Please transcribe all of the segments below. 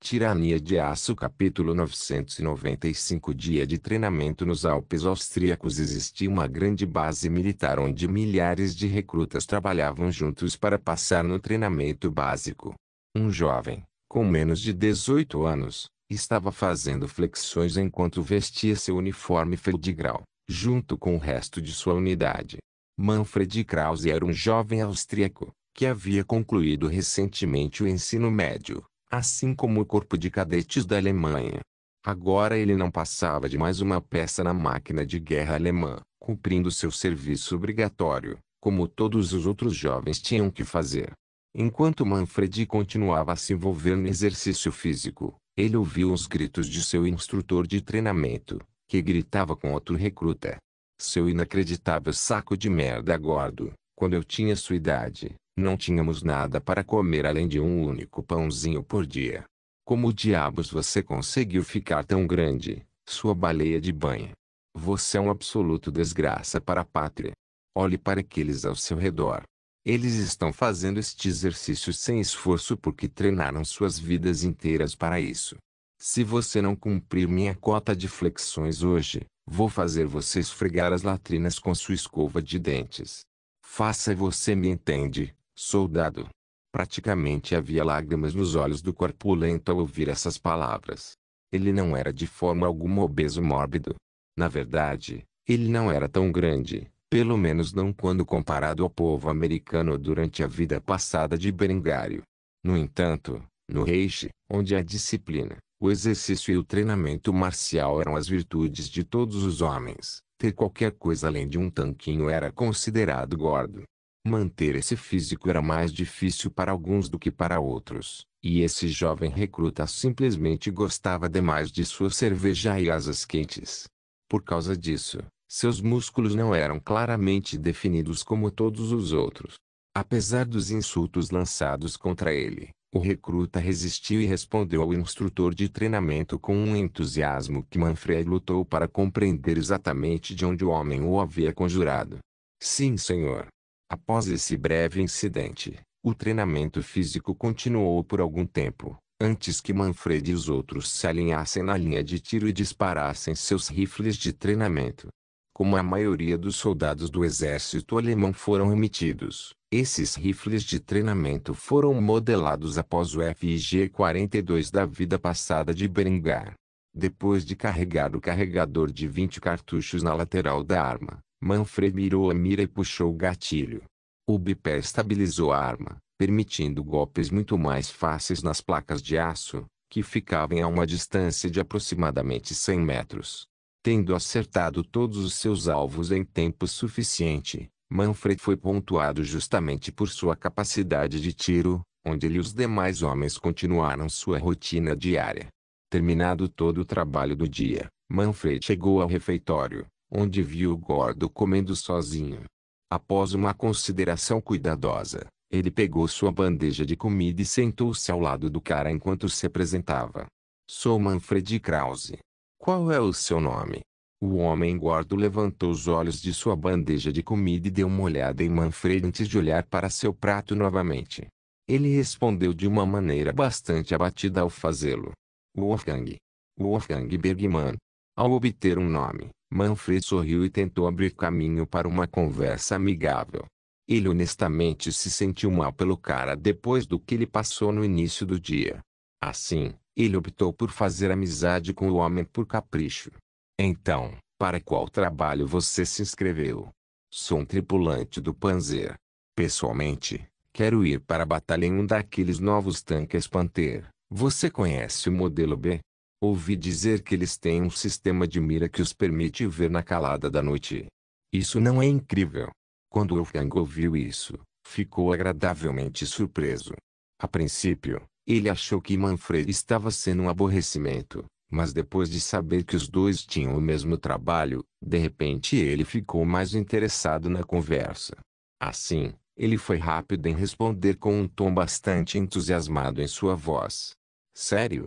Tirania de Aço Capítulo 995 Dia de treinamento nos Alpes austríacos existia uma grande base militar onde milhares de recrutas trabalhavam juntos para passar no treinamento básico. Um jovem, com menos de 18 anos, estava fazendo flexões enquanto vestia seu uniforme Feldgrau, junto com o resto de sua unidade. Manfred Krause era um jovem austríaco, que havia concluído recentemente o ensino médio, assim como o corpo de cadetes da Alemanha. Agora ele não passava de mais uma peça na máquina de guerra alemã, cumprindo seu serviço obrigatório, como todos os outros jovens tinham que fazer. Enquanto Manfred continuava a se envolver no exercício físico, ele ouviu os gritos de seu instrutor de treinamento, que gritava com outro recruta. Seu inacreditável saco de merda gordo, quando eu tinha sua idade, não tínhamos nada para comer além de um único pãozinho por dia. Como diabos você conseguiu ficar tão grande, sua baleia de banha? Você é um absoluto desgraça para a pátria. Olhe para aqueles ao seu redor. Eles estão fazendo este exercício sem esforço porque treinaram suas vidas inteiras para isso. Se você não cumprir minha cota de flexões hoje, vou fazer você esfregar as latrinas com sua escova de dentes. Faça você me entende, soldado. Praticamente havia lágrimas nos olhos do corpulento ao ouvir essas palavras. Ele não era de forma alguma obeso mórbido. Na verdade, ele não era tão grande, pelo menos não quando comparado ao povo americano durante a vida passada de Berengário. No entanto, no Reich, onde a disciplina, o exercício e o treinamento marcial eram as virtudes de todos os homens, ter qualquer coisa além de um tanquinho era considerado gordo. Manter esse físico era mais difícil para alguns do que para outros, e esse jovem recruta simplesmente gostava demais de sua cerveja e asas quentes. Por causa disso, seus músculos não eram claramente definidos como todos os outros. Apesar dos insultos lançados contra ele, o recruta resistiu e respondeu ao instrutor de treinamento com um entusiasmo que Manfred lutou para compreender exatamente de onde o homem o havia conjurado. Sim, senhor. Após esse breve incidente, o treinamento físico continuou por algum tempo, antes que Manfred e os outros se alinhassem na linha de tiro e disparassem seus rifles de treinamento. Como a maioria dos soldados do exército alemão foram emitidos, esses rifles de treinamento foram modelados após o FIG-42 da vida passada de Berengar. Depois de carregar o carregador de 20 cartuchos na lateral da arma, Manfred mirou a mira e puxou o gatilho. O bipé estabilizou a arma, permitindo golpes muito mais fáceis nas placas de aço, que ficavam a uma distância de aproximadamente 100 metros. Tendo acertado todos os seus alvos em tempo suficiente, Manfred foi pontuado justamente por sua capacidade de tiro, onde ele e os demais homens continuaram sua rotina diária. Terminado todo o trabalho do dia, Manfred chegou ao refeitório, onde viu o gordo comendo sozinho. Após uma consideração cuidadosa, ele pegou sua bandeja de comida e sentou-se ao lado do cara enquanto se apresentava. Sou Manfred Krause. Qual é o seu nome? O homem gordo levantou os olhos de sua bandeja de comida e deu uma olhada em Manfred antes de olhar para seu prato novamente. Ele respondeu de uma maneira bastante abatida ao fazê-lo. Wolfgang. Wolfgang Bergmann. Ao obter um nome, Manfred sorriu e tentou abrir caminho para uma conversa amigável. Ele honestamente se sentiu mal pelo cara depois do que ele passou no início do dia. Assim, ele optou por fazer amizade com o homem por capricho. Então, para qual trabalho você se inscreveu? Sou um tripulante do Panzer. Pessoalmente, quero ir para a batalha em um daqueles novos tanques Panther. Você conhece o modelo B? Ouvi dizer que eles têm um sistema de mira que os permite ver na calada da noite. Isso não é incrível? Quando Wolfgang ouviu isso, ficou agradavelmente surpreso. A princípio, ele achou que Manfred estava sendo um aborrecimento, mas depois de saber que os dois tinham o mesmo trabalho, de repente ele ficou mais interessado na conversa. Assim, ele foi rápido em responder com um tom bastante entusiasmado em sua voz. Sério?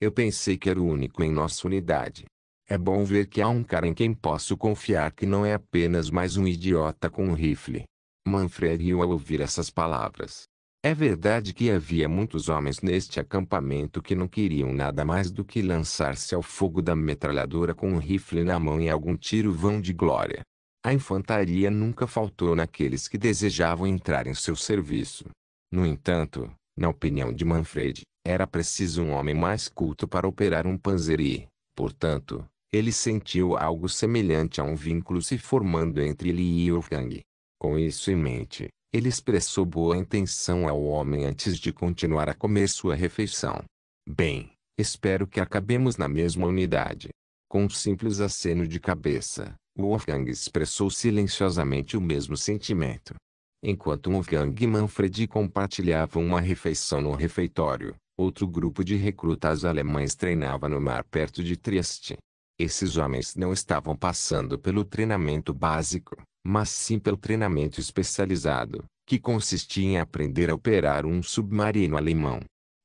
Eu pensei que era o único em nossa unidade. É bom ver que há um cara em quem posso confiar que não é apenas mais um idiota com um rifle. Manfred riu ao ouvir essas palavras. É verdade que havia muitos homens neste acampamento que não queriam nada mais do que lançar-se ao fogo da metralhadora com um rifle na mão e algum tiro vão de glória. A infantaria nunca faltou naqueles que desejavam entrar em seu serviço. No entanto, na opinião de Manfred, era preciso um homem mais culto para operar um Panzer e, portanto, ele sentiu algo semelhante a um vínculo se formando entre ele e Wolfgang. Com isso em mente, ele expressou boa intenção ao homem antes de continuar a comer sua refeição. Bem, espero que acabemos na mesma unidade. Com um simples aceno de cabeça, Wolfgang expressou silenciosamente o mesmo sentimento. Enquanto Wolfgang e Manfred compartilhavam uma refeição no refeitório, outro grupo de recrutas alemães treinava no mar perto de Trieste. Esses homens não estavam passando pelo treinamento básico, mas sim pelo treinamento especializado, que consistia em aprender a operar um submarino alemão.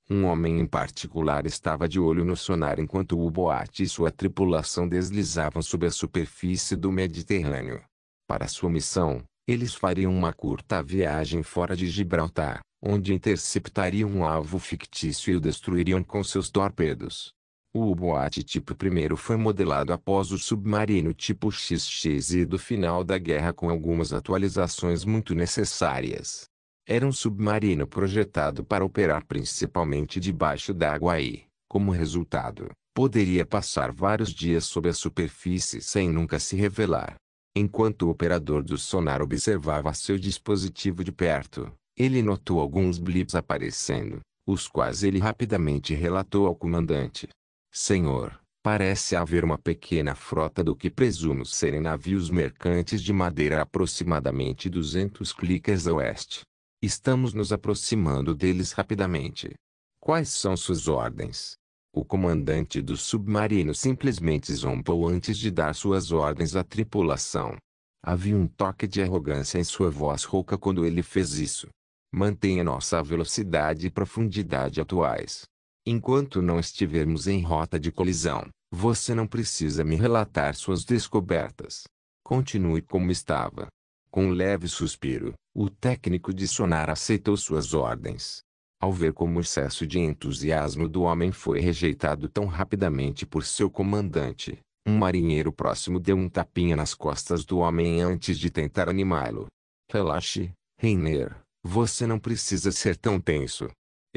Um homem em particular estava de olho no sonar enquanto o U-Boat e sua tripulação deslizavam sob a superfície do Mediterrâneo. Para sua missão, eles fariam uma curta viagem fora de Gibraltar, onde interceptariam um alvo fictício e o destruiriam com seus torpedos. O U-Boat tipo I foi modelado após o submarino tipo XXI do final da guerra com algumas atualizações muito necessárias. Era um submarino projetado para operar principalmente debaixo d'água e, como resultado, poderia passar vários dias sob a superfície sem nunca se revelar. Enquanto o operador do sonar observava seu dispositivo de perto, ele notou alguns blips aparecendo, os quais ele rapidamente relatou ao comandante. Senhor, parece haver uma pequena frota do que presumo serem navios mercantes de madeira a aproximadamente 200 cliques a oeste. Estamos nos aproximando deles rapidamente. Quais são suas ordens? O comandante do submarino simplesmente zombou antes de dar suas ordens à tripulação. Havia um toque de arrogância em sua voz rouca quando ele fez isso. Mantenha nossa velocidade e profundidade atuais. Enquanto não estivermos em rota de colisão, você não precisa me relatar suas descobertas. Continue como estava. Com um leve suspiro, o técnico de sonar aceitou suas ordens. Ao ver como o excesso de entusiasmo do homem foi rejeitado tão rapidamente por seu comandante, um marinheiro próximo deu um tapinha nas costas do homem antes de tentar animá-lo. Relaxe, Reiner, você não precisa ser tão tenso.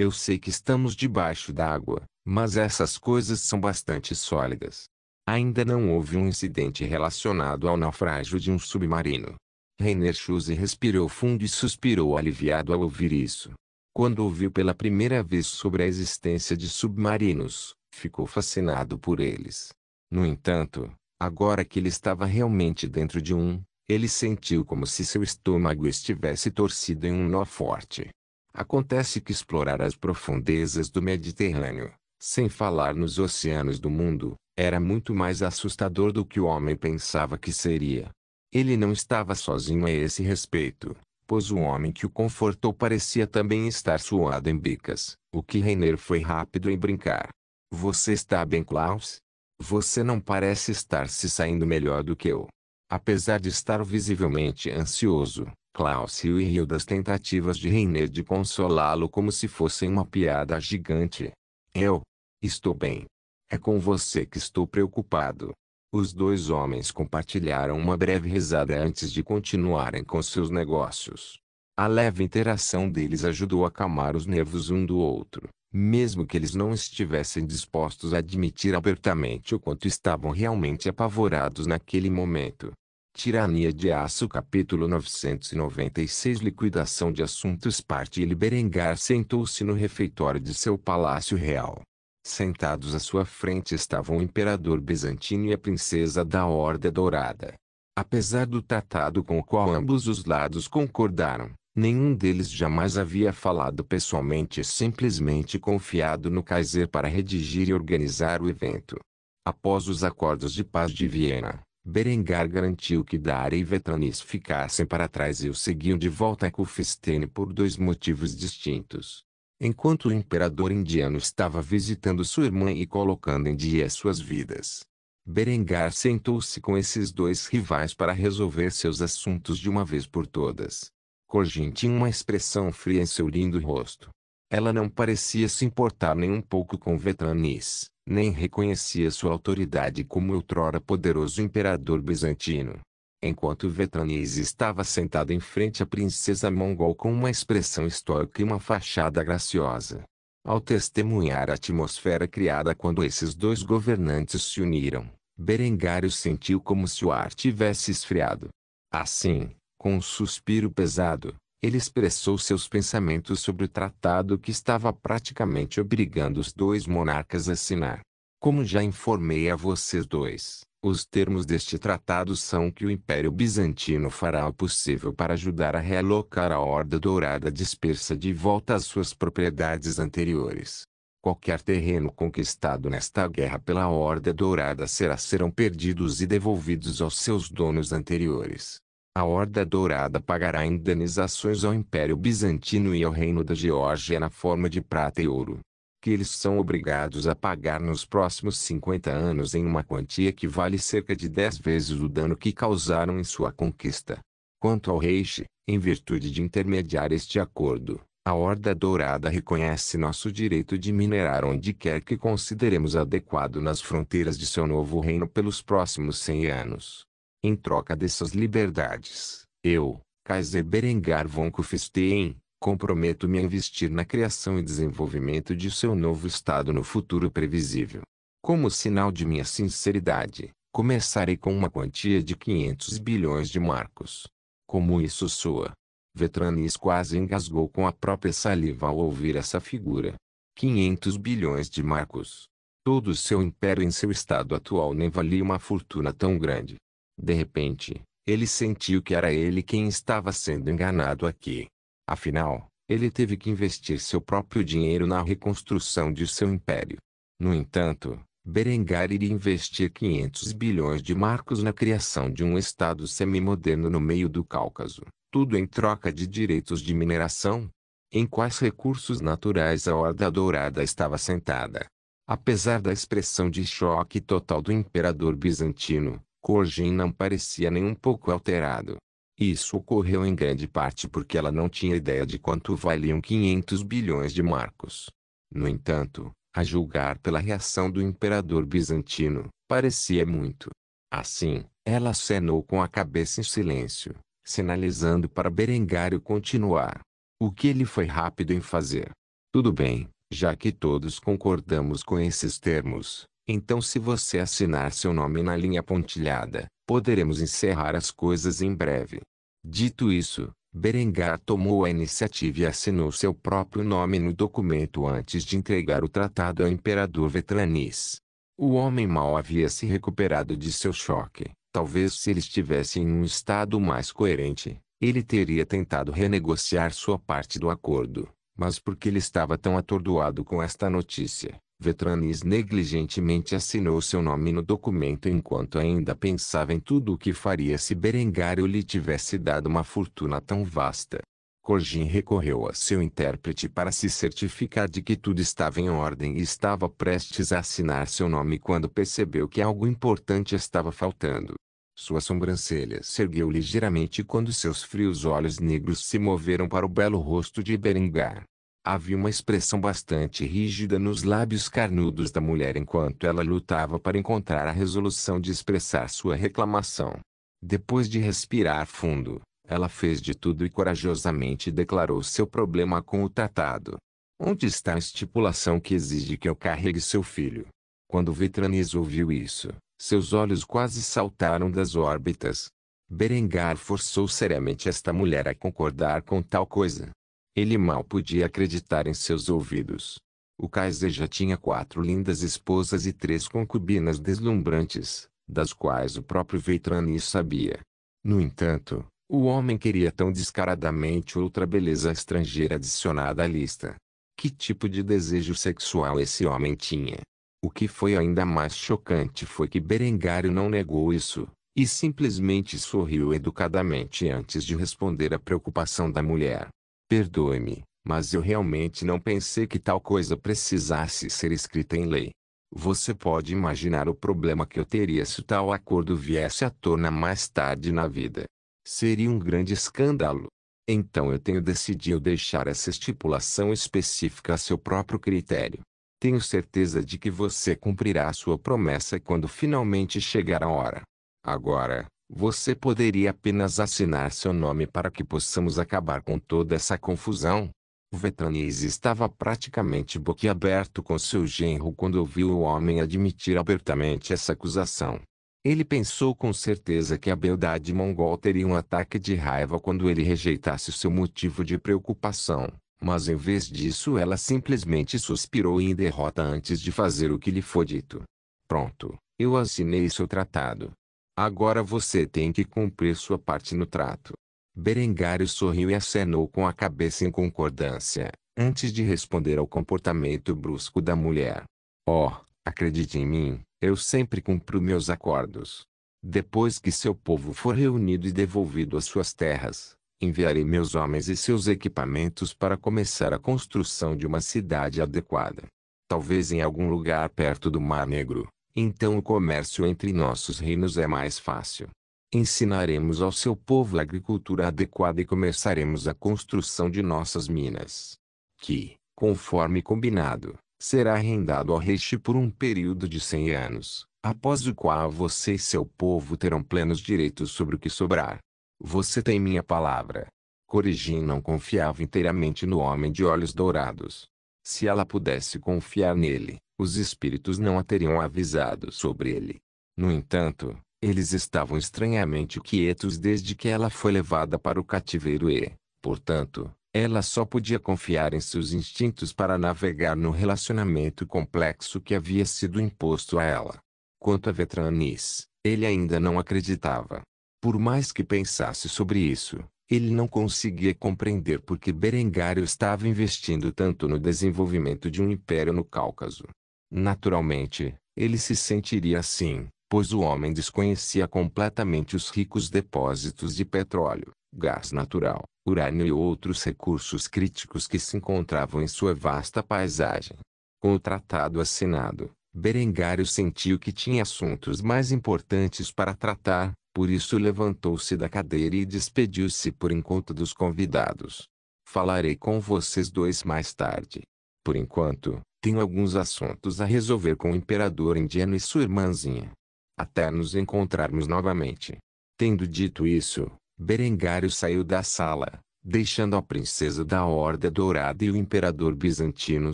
Eu sei que estamos debaixo d'água, mas essas coisas são bastante sólidas. Ainda não houve um incidente relacionado ao naufrágio de um submarino. Reiner Schulze respirou fundo e suspirou aliviado ao ouvir isso. Quando ouviu pela primeira vez sobre a existência de submarinos, ficou fascinado por eles. No entanto, agora que ele estava realmente dentro de um, ele sentiu como se seu estômago estivesse torcido em um nó forte. Acontece que explorar as profundezas do Mediterrâneo, sem falar nos oceanos do mundo, era muito mais assustador do que o homem pensava que seria. Ele não estava sozinho a esse respeito, pois o homem que o confortou parecia também estar suado em bicas, o que Reiner foi rápido em brincar. Você está bem, Klaus? Você não parece estar se saindo melhor do que eu. Apesar de estar visivelmente ansioso, Klaus riu das tentativas de Reiner de consolá-lo como se fossem uma piada gigante. Eu estou bem. É com você que estou preocupado. Os dois homens compartilharam uma breve risada antes de continuarem com seus negócios. A leve interação deles ajudou a acalmar os nervos um do outro, mesmo que eles não estivessem dispostos a admitir abertamente o quanto estavam realmente apavorados naquele momento. Tirania de Aço capítulo 996 Liquidação de assuntos parte Ele Berengar sentou-se no refeitório de seu palácio real. Sentados à sua frente estavam o imperador bizantino e a princesa da Horda Dourada. Apesar do tratado com o qual ambos os lados concordaram, nenhum deles jamais havia falado pessoalmente e simplesmente confiado no Kaiser para redigir e organizar o evento. Após os acordos de paz de Viena, Berengar garantiu que Dária e Vetanis ficassem para trás e o seguiam de volta a Kufstein por dois motivos distintos. Enquanto o imperador indiano estava visitando sua irmã e colocando em dia suas vidas, Berengar sentou-se com esses dois rivais para resolver seus assuntos de uma vez por todas. Corjin tinha uma expressão fria em seu lindo rosto. Ela não parecia se importar nem um pouco com Vetranis, nem reconhecia sua autoridade como outrora poderoso imperador bizantino. Enquanto Vetranis estava sentado em frente à princesa mongol com uma expressão estoica e uma fachada graciosa. Ao testemunhar a atmosfera criada quando esses dois governantes se uniram, Berengário sentiu como se o ar tivesse esfriado. Assim, com um suspiro pesado, ele expressou seus pensamentos sobre o tratado que estava praticamente obrigando os dois monarcas a assinar. Como já informei a vocês dois, os termos deste tratado são que o Império Bizantino fará o possível para ajudar a realocar a Horda Dourada dispersa de volta às suas propriedades anteriores. Qualquer terreno conquistado nesta guerra pela Horda Dourada serão perdidos e devolvidos aos seus donos anteriores. A Horda Dourada pagará indenizações ao Império Bizantino e ao Reino da Geórgia na forma de prata e ouro, que eles são obrigados a pagar nos próximos 50 anos em uma quantia que vale cerca de 10 vezes o dano que causaram em sua conquista. Quanto ao Reich, em virtude de intermediar este acordo, a Horda Dourada reconhece nosso direito de minerar onde quer que consideremos adequado nas fronteiras de seu novo reino pelos próximos 100 anos. Em troca dessas liberdades, eu, Kaiser Berengar von Kufstein, comprometo-me a investir na criação e desenvolvimento de seu novo estado no futuro previsível. Como sinal de minha sinceridade, começarei com uma quantia de 500 bilhões de marcos. Como isso soa? Vetranis quase engasgou com a própria saliva ao ouvir essa figura. 500 bilhões de marcos. Todo o seu império em seu estado atual nem valia uma fortuna tão grande. De repente, ele sentiu que era ele quem estava sendo enganado aqui. Afinal, ele teve que investir seu próprio dinheiro na reconstrução de seu império. No entanto, Berengar iria investir 500 bilhões de marcos na criação de um estado semi-moderno no meio do Cáucaso, tudo em troca de direitos de mineração. Em quais recursos naturais a Horda Dourada estava sentada? Apesar da expressão de choque total do imperador bizantino, Corjin não parecia nem um pouco alterado. Isso ocorreu em grande parte porque ela não tinha ideia de quanto valiam 500 bilhões de marcos. No entanto, a julgar pela reação do imperador bizantino, parecia muito. Assim, ela acenou com a cabeça em silêncio, sinalizando para Berengário continuar. O que ele foi rápido em fazer. Tudo bem, já que todos concordamos com esses termos, então se você assinar seu nome na linha pontilhada, poderemos encerrar as coisas em breve. Dito isso, Berengar tomou a iniciativa e assinou seu próprio nome no documento antes de entregar o tratado ao imperador Vetranis. O homem mal havia se recuperado de seu choque. Talvez se ele estivesse em um estado mais coerente, ele teria tentado renegociar sua parte do acordo, mas porque ele estava tão atordoado com esta notícia, Vetranis negligentemente assinou seu nome no documento enquanto ainda pensava em tudo o que faria se Berengário lhe tivesse dado uma fortuna tão vasta. Corjin recorreu a seu intérprete para se certificar de que tudo estava em ordem e estava prestes a assinar seu nome quando percebeu que algo importante estava faltando. Sua sobrancelha se ergueu ligeiramente quando seus frios olhos negros se moveram para o belo rosto de Berengar. Havia uma expressão bastante rígida nos lábios carnudos da mulher enquanto ela lutava para encontrar a resolução de expressar sua reclamação. Depois de respirar fundo, ela fez de tudo e corajosamente declarou seu problema com o tratado. Onde está a estipulação que exige que eu carregue seu filho? Quando Vetranis ouviu isso, seus olhos quase saltaram das órbitas. Berengar forçou seriamente esta mulher a concordar com tal coisa. Ele mal podia acreditar em seus ouvidos. O Kaiser já tinha 4 lindas esposas e 3 concubinas deslumbrantes, das quais o próprio Vetranis sabia. No entanto, o homem queria tão descaradamente outra beleza estrangeira adicionada à lista. Que tipo de desejo sexual esse homem tinha? O que foi ainda mais chocante foi que Berengário não negou isso, e simplesmente sorriu educadamente antes de responder à preocupação da mulher. Perdoe-me, mas eu realmente não pensei que tal coisa precisasse ser escrita em lei. Você pode imaginar o problema que eu teria se tal acordo viesse à tona mais tarde na vida. Seria um grande escândalo. Então eu tenho decidido deixar essa estipulação específica a seu próprio critério. Tenho certeza de que você cumprirá a sua promessa quando finalmente chegar a hora. Agora, você poderia apenas assinar seu nome para que possamos acabar com toda essa confusão? Vetranis estava praticamente boquiaberto com seu genro quando ouviu o homem admitir abertamente essa acusação. Ele pensou com certeza que a beldade mongol teria um ataque de raiva quando ele rejeitasse seu motivo de preocupação, mas em vez disso ela simplesmente suspirou em derrota antes de fazer o que lhe foi dito. Pronto, eu assinei seu tratado. Agora você tem que cumprir sua parte no trato. Berengário sorriu e acenou com a cabeça em concordância, antes de responder ao comportamento brusco da mulher. Oh, acredite em mim, eu sempre cumpro meus acordos. Depois que seu povo for reunido e devolvido às suas terras, enviarei meus homens e seus equipamentos para começar a construção de uma cidade adequada. Talvez em algum lugar perto do Mar Negro. Então o comércio entre nossos reinos é mais fácil. Ensinaremos ao seu povo a agricultura adequada e começaremos a construção de nossas minas. Que, conforme combinado, será arrendado ao rei por um período de 100 anos, após o qual você e seu povo terão plenos direitos sobre o que sobrar. Você tem minha palavra. Corigin não confiava inteiramente no homem de olhos dourados. Se ela pudesse confiar nele, os espíritos não a teriam avisado sobre ele. No entanto, eles estavam estranhamente quietos desde que ela foi levada para o cativeiro e, portanto, ela só podia confiar em seus instintos para navegar no relacionamento complexo que havia sido imposto a ela. Quanto a Vetranis, ele ainda não acreditava. Por mais que pensasse sobre isso, ele não conseguia compreender por que Berengário estava investindo tanto no desenvolvimento de um império no Cáucaso. Naturalmente, ele se sentiria assim, pois o homem desconhecia completamente os ricos depósitos de petróleo, gás natural, urânio e outros recursos críticos que se encontravam em sua vasta paisagem. Com o tratado assinado, Berengário sentiu que tinha assuntos mais importantes para tratar, por isso levantou-se da cadeira e despediu-se por enquanto dos convidados. Falarei com vocês dois mais tarde. Por enquanto, tenho alguns assuntos a resolver com o imperador indiano e sua irmãzinha. Até nos encontrarmos novamente. Tendo dito isso, Berengário saiu da sala, deixando a princesa da Horda Dourada e o imperador bizantino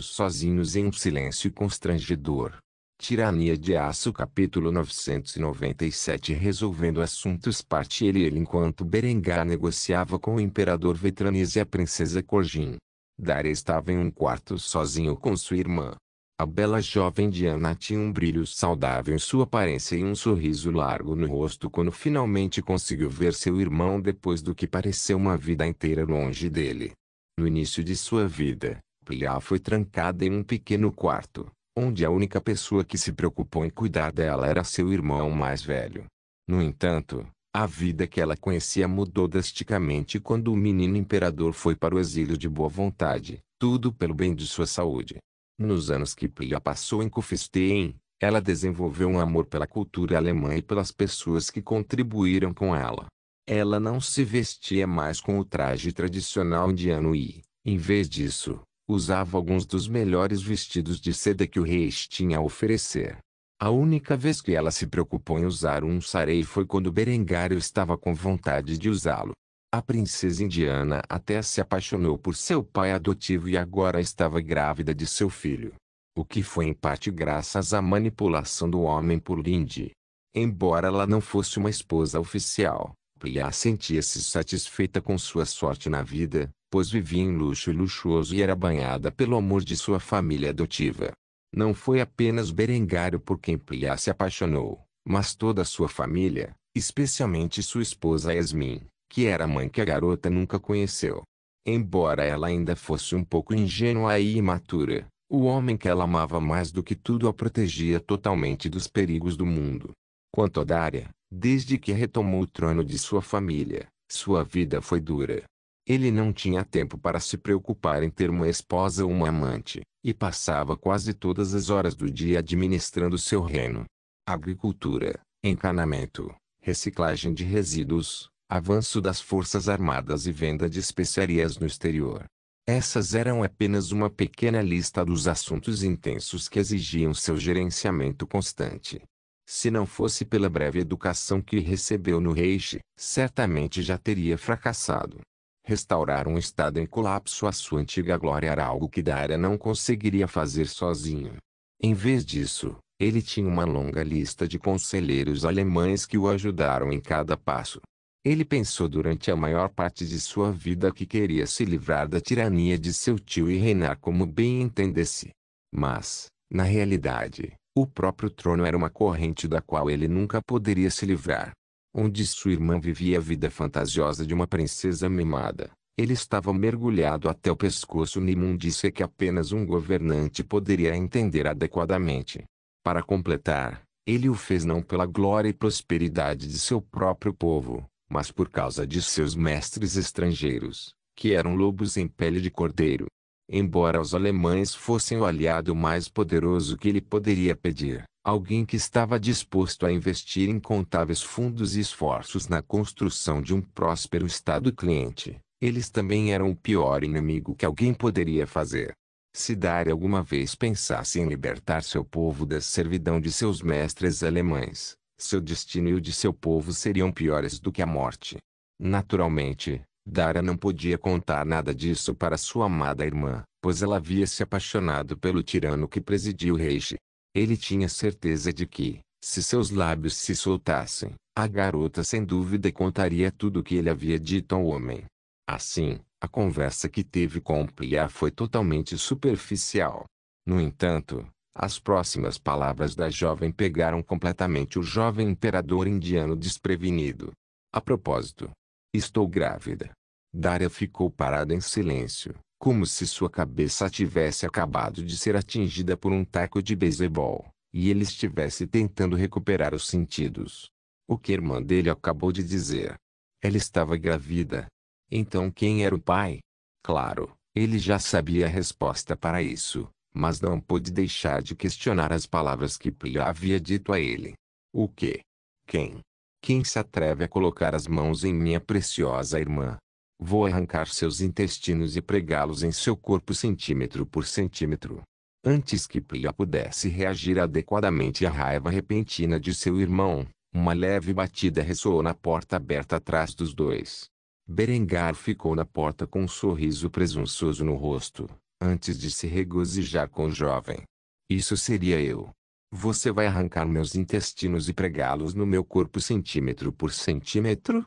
sozinhos em um silêncio constrangedor. Tirania de Aço capítulo 997 Resolvendo assuntos parte ele enquanto Berengar negociava com o imperador Vetranis e a princesa Corjin. Daria estava em um quarto sozinho com sua irmã. A bela jovem Diana tinha um brilho saudável em sua aparência e um sorriso largo no rosto quando finalmente conseguiu ver seu irmão depois do que pareceu uma vida inteira longe dele. No início de sua vida, Priya foi trancada em um pequeno quarto, onde a única pessoa que se preocupou em cuidar dela era seu irmão mais velho. No entanto, a vida que ela conhecia mudou drasticamente quando o menino imperador foi para o exílio de boa vontade, tudo pelo bem de sua saúde. Nos anos que Priya passou em Kufstein, ela desenvolveu um amor pela cultura alemã e pelas pessoas que contribuíram com ela. Ela não se vestia mais com o traje tradicional indiano e, em vez disso, usava alguns dos melhores vestidos de seda que o rei tinha a oferecer. A única vez que ela se preocupou em usar um saree foi quando Berengário estava com vontade de usá-lo. A princesa indiana até se apaixonou por seu pai adotivo e agora estava grávida de seu filho. O que foi em parte graças à manipulação do homem por Lindy. Embora ela não fosse uma esposa oficial, Priya sentia-se satisfeita com sua sorte na vida, pois vivia em luxo e luxuoso e era banhada pelo amor de sua família adotiva. Não foi apenas Berengário por quem Priya se apaixonou, mas toda a sua família, especialmente sua esposa Yasmin, que era a mãe que a garota nunca conheceu. Embora ela ainda fosse um pouco ingênua e imatura, o homem que ela amava mais do que tudo a protegia totalmente dos perigos do mundo. Quanto a Daria, desde que retomou o trono de sua família, sua vida foi dura. Ele não tinha tempo para se preocupar em ter uma esposa ou uma amante, e passava quase todas as horas do dia administrando seu reino. Agricultura, encanamento, reciclagem de resíduos, avanço das forças armadas e venda de especiarias no exterior. Essas eram apenas uma pequena lista dos assuntos intensos que exigiam seu gerenciamento constante. Se não fosse pela breve educação que recebeu no Reich, certamente já teria fracassado. Restaurar um estado em colapso à sua antiga glória era algo que Daria não conseguiria fazer sozinho. Em vez disso, ele tinha uma longa lista de conselheiros alemães que o ajudaram em cada passo. Ele pensou durante a maior parte de sua vida que queria se livrar da tirania de seu tio e reinar como bem entendesse. Mas, na realidade, o próprio trono era uma corrente da qual ele nunca poderia se livrar. Onde sua irmã vivia a vida fantasiosa de uma princesa mimada, ele estava mergulhado até o pescoço na imundícia que apenas um governante poderia entender adequadamente. Para completar, ele o fez não pela glória e prosperidade de seu próprio povo, mas por causa de seus mestres estrangeiros, que eram lobos em pele de cordeiro. Embora os alemães fossem o aliado mais poderoso que ele poderia pedir, alguém que estava disposto a investir incontáveis fundos e esforços na construção de um próspero Estado cliente, eles também eram o pior inimigo que alguém poderia fazer. Se Daria alguma vez pensasse em libertar seu povo da servidão de seus mestres alemães, seu destino e o de seu povo seriam piores do que a morte. Naturalmente, Daria não podia contar nada disso para sua amada irmã, pois ela havia se apaixonado pelo tirano que presidia o Reich. Ele tinha certeza de que, se seus lábios se soltassem, a garota sem dúvida contaria tudo o que ele havia dito ao homem. Assim, a conversa que teve com Plia foi totalmente superficial. No entanto, as próximas palavras da jovem pegaram completamente o jovem imperador indiano desprevenido. A propósito, estou grávida. Daria ficou parada em silêncio, como se sua cabeça tivesse acabado de ser atingida por um taco de beisebol, e ele estivesse tentando recuperar os sentidos. O que a irmã dele acabou de dizer? Ela estava grávida. Então quem era o pai? Claro, ele já sabia a resposta para isso, mas não pôde deixar de questionar as palavras que Plia havia dito a ele. O quê? Quem? Quem se atreve a colocar as mãos em minha preciosa irmã? Vou arrancar seus intestinos e pregá-los em seu corpo centímetro por centímetro. Antes que Plia pudesse reagir adequadamente à raiva repentina de seu irmão, uma leve batida ressoou na porta aberta atrás dos dois. Berengar ficou na porta com um sorriso presunçoso no rosto, antes de se regozijar com o jovem. Isso seria eu. Você vai arrancar meus intestinos e pregá-los no meu corpo centímetro por centímetro?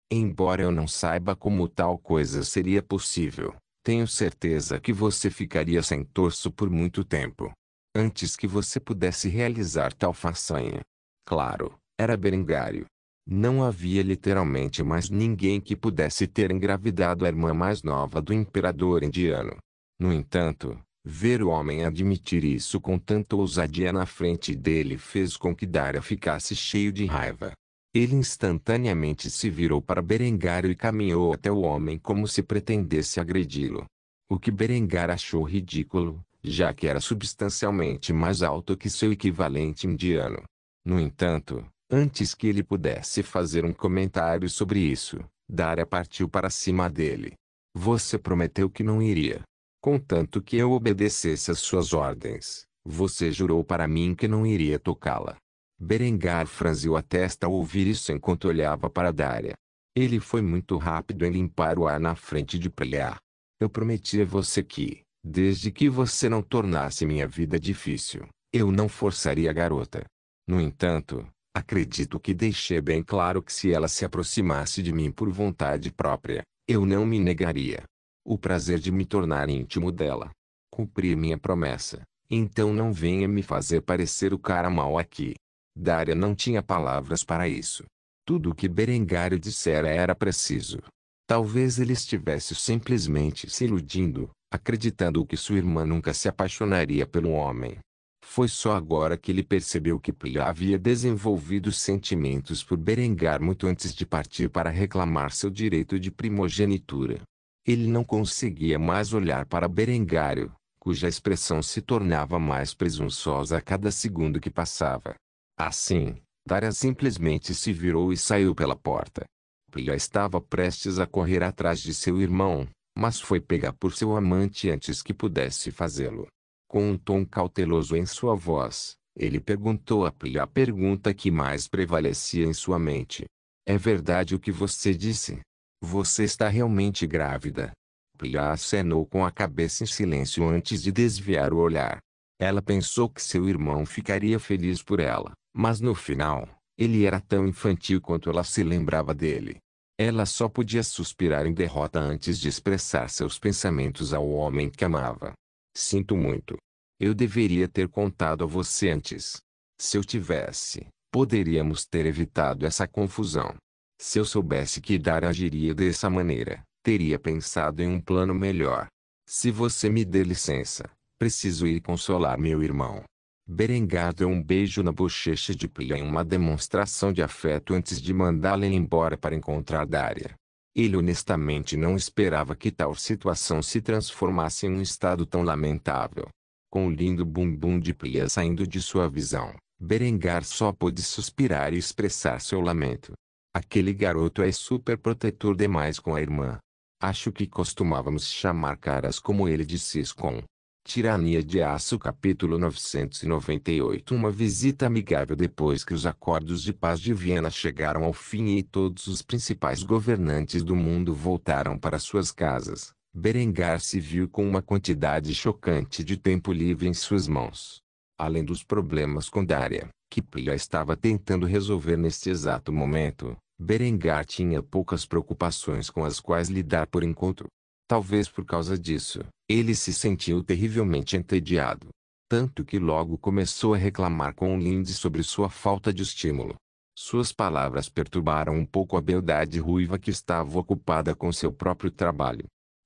Embora eu não saiba como tal coisa seria possível, tenho certeza que você ficaria sem torso por muito tempo. Antes que você pudesse realizar tal façanha. Claro, era Berengário. Não havia literalmente mais ninguém que pudesse ter engravidado a irmã mais nova do imperador indiano. No entanto, ver o homem admitir isso com tanta ousadia na frente dele fez com que Daria ficasse cheio de raiva. Ele instantaneamente se virou para Berengário e caminhou até o homem como se pretendesse agredi-lo. O que Berengar achou ridículo, já que era substancialmente mais alto que seu equivalente indiano. No entanto, antes que ele pudesse fazer um comentário sobre isso, Daria partiu para cima dele. Você prometeu que não iria. Contanto que eu obedecesse às suas ordens, você jurou para mim que não iria tocá-la. Berengar franziu a testa ao ouvir isso enquanto olhava para Daria. Ele foi muito rápido em limpar o ar na frente de Plia. Eu prometi a você que, desde que você não tornasse minha vida difícil, eu não forçaria a garota. No entanto, acredito que deixei bem claro que se ela se aproximasse de mim por vontade própria, eu não me negaria. O prazer de me tornar íntimo dela. Cumprir minha promessa. Então não venha me fazer parecer o cara mau aqui. Daria não tinha palavras para isso. Tudo o que Berengário dissera era preciso. Talvez ele estivesse simplesmente se iludindo, acreditando que sua irmã nunca se apaixonaria pelo homem. Foi só agora que ele percebeu que Plia havia desenvolvido sentimentos por Berengar muito antes de partir para reclamar seu direito de primogenitura. Ele não conseguia mais olhar para Berengário, cuja expressão se tornava mais presunçosa a cada segundo que passava. Assim, Daria simplesmente se virou e saiu pela porta. Plia estava prestes a correr atrás de seu irmão, mas foi pega por seu amante antes que pudesse fazê-lo. Com um tom cauteloso em sua voz, ele perguntou a Plia a pergunta que mais prevalecia em sua mente. É verdade o que você disse? Você está realmente grávida? Plia acenou com a cabeça em silêncio antes de desviar o olhar. Ela pensou que seu irmão ficaria feliz por ela, mas no final, ele era tão infantil quanto ela se lembrava dele. Ela só podia suspirar em derrota antes de expressar seus pensamentos ao homem que amava. Sinto muito. Eu deveria ter contado a você antes. Se eu tivesse, poderíamos ter evitado essa confusão. Se eu soubesse que Dara agiria dessa maneira, teria pensado em um plano melhor. Se você me der licença, preciso ir consolar meu irmão. Berengar deu um beijo na bochecha de Plia em uma demonstração de afeto antes de mandá-la embora para encontrar Daria. Ele honestamente não esperava que tal situação se transformasse em um estado tão lamentável. Com o lindo bumbum de Plia saindo de sua visão, Berengar só pôde suspirar e expressar seu lamento. Aquele garoto é super protetor demais com a irmã. Acho que costumávamos chamar caras como ele de Ciscon. Tirania de Aço capítulo 998. Uma visita amigável. Depois que os acordos de paz de Viena chegaram ao fim e todos os principais governantes do mundo voltaram para suas casas, Berengar se viu com uma quantidade chocante de tempo livre em suas mãos. Além dos problemas com Daria, que Plia estava tentando resolver neste exato momento, Berengar tinha poucas preocupações com as quais lidar por enquanto. Talvez por causa disso, ele se sentiu terrivelmente entediado. Tanto que logo começou a reclamar com Lindy sobre sua falta de estímulo. Suas palavras perturbaram um pouco a beldade ruiva que estava ocupada com seu próprio trabalho.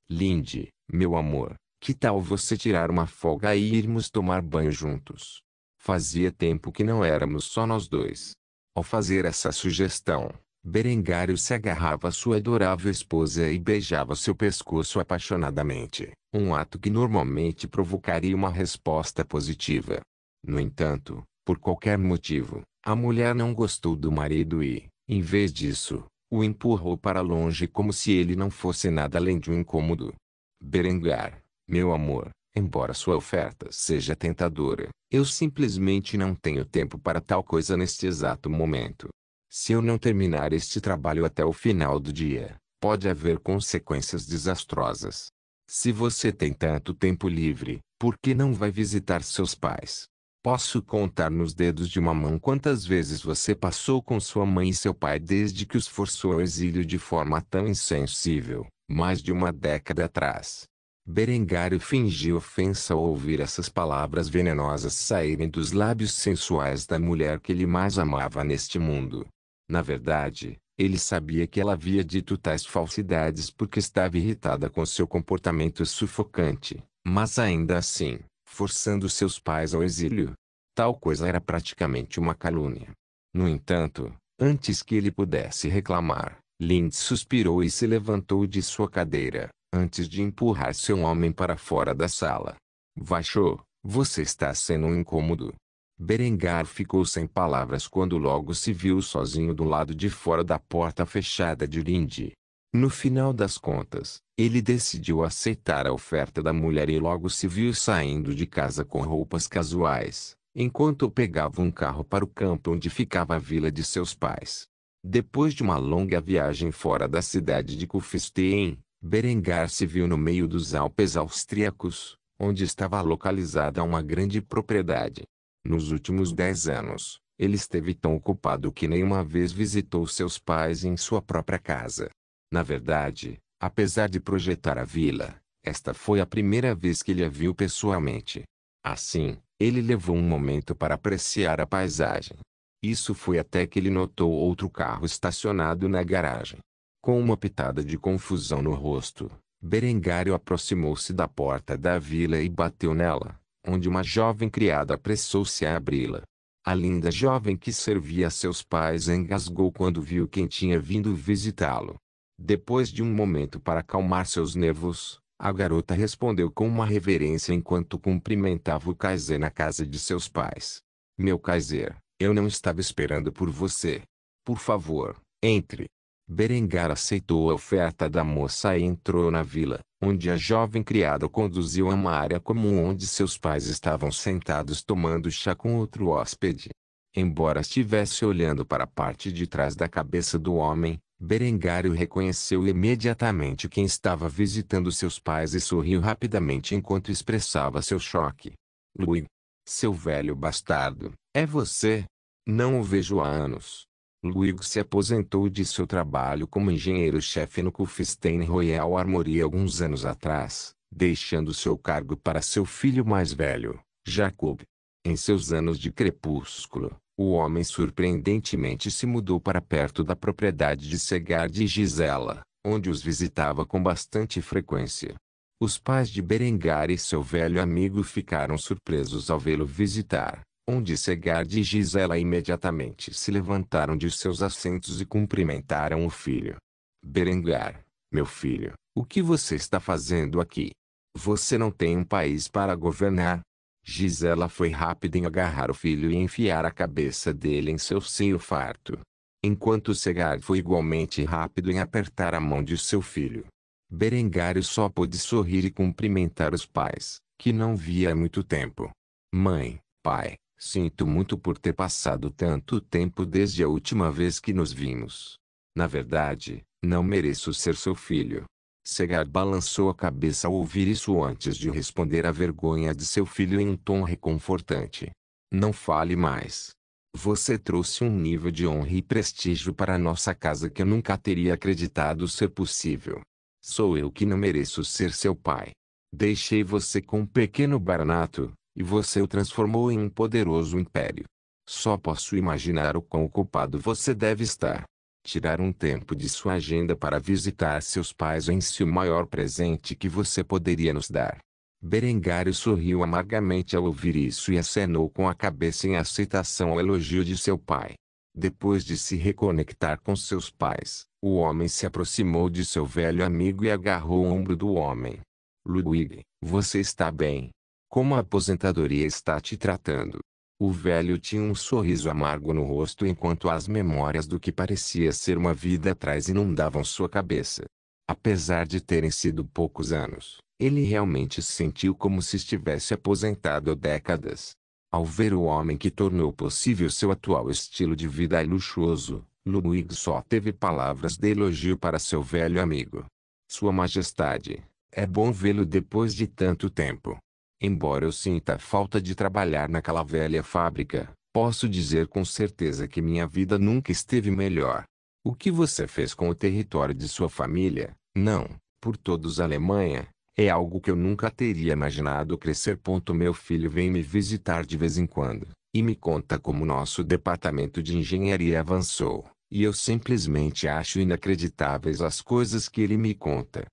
Lindy, meu amor, que tal você tirar uma folga e irmos tomar banho juntos? Fazia tempo que não éramos só nós dois. Ao fazer essa sugestão, Berengário se agarrava à sua adorável esposa e beijava seu pescoço apaixonadamente, um ato que normalmente provocaria uma resposta positiva. No entanto, por qualquer motivo, a mulher não gostou do marido e, em vez disso, o empurrou para longe como se ele não fosse nada além de um incômodo. Berengar, meu amor, embora sua oferta seja tentadora, eu simplesmente não tenho tempo para tal coisa neste exato momento. Se eu não terminar este trabalho até o final do dia, pode haver consequências desastrosas. Se você tem tanto tempo livre, por que não vai visitar seus pais? Posso contar nos dedos de uma mão quantas vezes você passou com sua mãe e seu pai desde que os forçou ao exílio de forma tão insensível, mais de uma década atrás. Berengário fingiu ofensa ao ouvir essas palavras venenosas saírem dos lábios sensuais da mulher que ele mais amava neste mundo. Na verdade, ele sabia que ela havia dito tais falsidades porque estava irritada com seu comportamento sufocante, mas ainda assim, forçando seus pais ao exílio. Tal coisa era praticamente uma calúnia. No entanto, antes que ele pudesse reclamar, Lindsay suspirou e se levantou de sua cadeira, antes de empurrar seu homem para fora da sala. Vachô, você está sendo um incômodo. Berengar ficou sem palavras quando logo se viu sozinho do lado de fora da porta fechada de Lindy. No final das contas, ele decidiu aceitar a oferta da mulher e logo se viu saindo de casa com roupas casuais, enquanto pegava um carro para o campo onde ficava a vila de seus pais. Depois de uma longa viagem fora da cidade de Kufstein, Berengar se viu no meio dos Alpes austríacos, onde estava localizada uma grande propriedade. Nos últimos 10 anos, ele esteve tão ocupado que nenhuma vez visitou seus pais em sua própria casa. Na verdade, apesar de projetar a vila, esta foi a primeira vez que ele a viu pessoalmente. Assim, ele levou um momento para apreciar a paisagem. Isso foi até que ele notou outro carro estacionado na garagem. Com uma pitada de confusão no rosto, Berengário aproximou-se da porta da vila e bateu nela, onde uma jovem criada apressou-se a abri-la. A linda jovem que servia a seus pais engasgou quando viu quem tinha vindo visitá-lo. Depois de um momento para acalmar seus nervos, a garota respondeu com uma reverência enquanto cumprimentava o Kaiser na casa de seus pais. Meu Kaiser, eu não estava esperando por você. Por favor, entre. Berengar aceitou a oferta da moça e entrou na vila, onde a jovem criada conduziu a uma área comum onde seus pais estavam sentados tomando chá com outro hóspede. Embora estivesse olhando para a parte de trás da cabeça do homem, Berengário reconheceu imediatamente quem estava visitando seus pais e sorriu rapidamente enquanto expressava seu choque. Luigi, seu velho bastardo, é você? Não o vejo há anos. Luigi se aposentou de seu trabalho como engenheiro-chefe no Kufstein Royal Armoury alguns anos atrás, deixando seu cargo para seu filho mais velho, Jacob. Em seus anos de crepúsculo, o homem surpreendentemente se mudou para perto da propriedade de Segard e Gisela, onde os visitava com bastante frequência. Os pais de Berengar e seu velho amigo ficaram surpresos ao vê-lo visitar, onde Segard e Gisela imediatamente se levantaram de seus assentos e cumprimentaram o filho. Berengar, meu filho, o que você está fazendo aqui? Você não tem um país para governar? Gisela foi rápida em agarrar o filho e enfiar a cabeça dele em seu seio farto. Enquanto Segard foi igualmente rápido em apertar a mão de seu filho. Berengário só pôde sorrir e cumprimentar os pais, que não via há muito tempo. Mãe, pai, sinto muito por ter passado tanto tempo desde a última vez que nos vimos. Na verdade, não mereço ser seu filho. Segard balançou a cabeça ao ouvir isso antes de responder à vergonha de seu filho em um tom reconfortante. Não fale mais. Você trouxe um nível de honra e prestígio para nossa casa que eu nunca teria acreditado ser possível. Sou eu que não mereço ser seu pai. Deixei você com um pequeno barato, e você o transformou em um poderoso império. Só posso imaginar o quão ocupado você deve estar. Tirar um tempo de sua agenda para visitar seus pais é em si o maior presente que você poderia nos dar. Berengário sorriu amargamente ao ouvir isso e acenou com a cabeça em aceitação ao elogio de seu pai. Depois de se reconectar com seus pais, o homem se aproximou de seu velho amigo e agarrou o ombro do homem. Ludwig, você está bem? Como a aposentadoria está te tratando? O velho tinha um sorriso amargo no rosto enquanto as memórias do que parecia ser uma vida atrás inundavam sua cabeça. Apesar de terem sido poucos anos, ele realmente se sentiu como se estivesse aposentado há décadas. Ao ver o homem que tornou possível seu atual estilo de vida luxuoso, Ludwig só teve palavras de elogio para seu velho amigo. Sua Majestade, é bom vê-lo depois de tanto tempo. Embora eu sinta a falta de trabalhar naquela velha fábrica, posso dizer com certeza que minha vida nunca esteve melhor. O que você fez com o território de sua família, não, por todos a Alemanha, é algo que eu nunca teria imaginado crescer. Meu filho vem me visitar de vez em quando, e me conta como nosso departamento de engenharia avançou, e eu simplesmente acho inacreditáveis as coisas que ele me conta.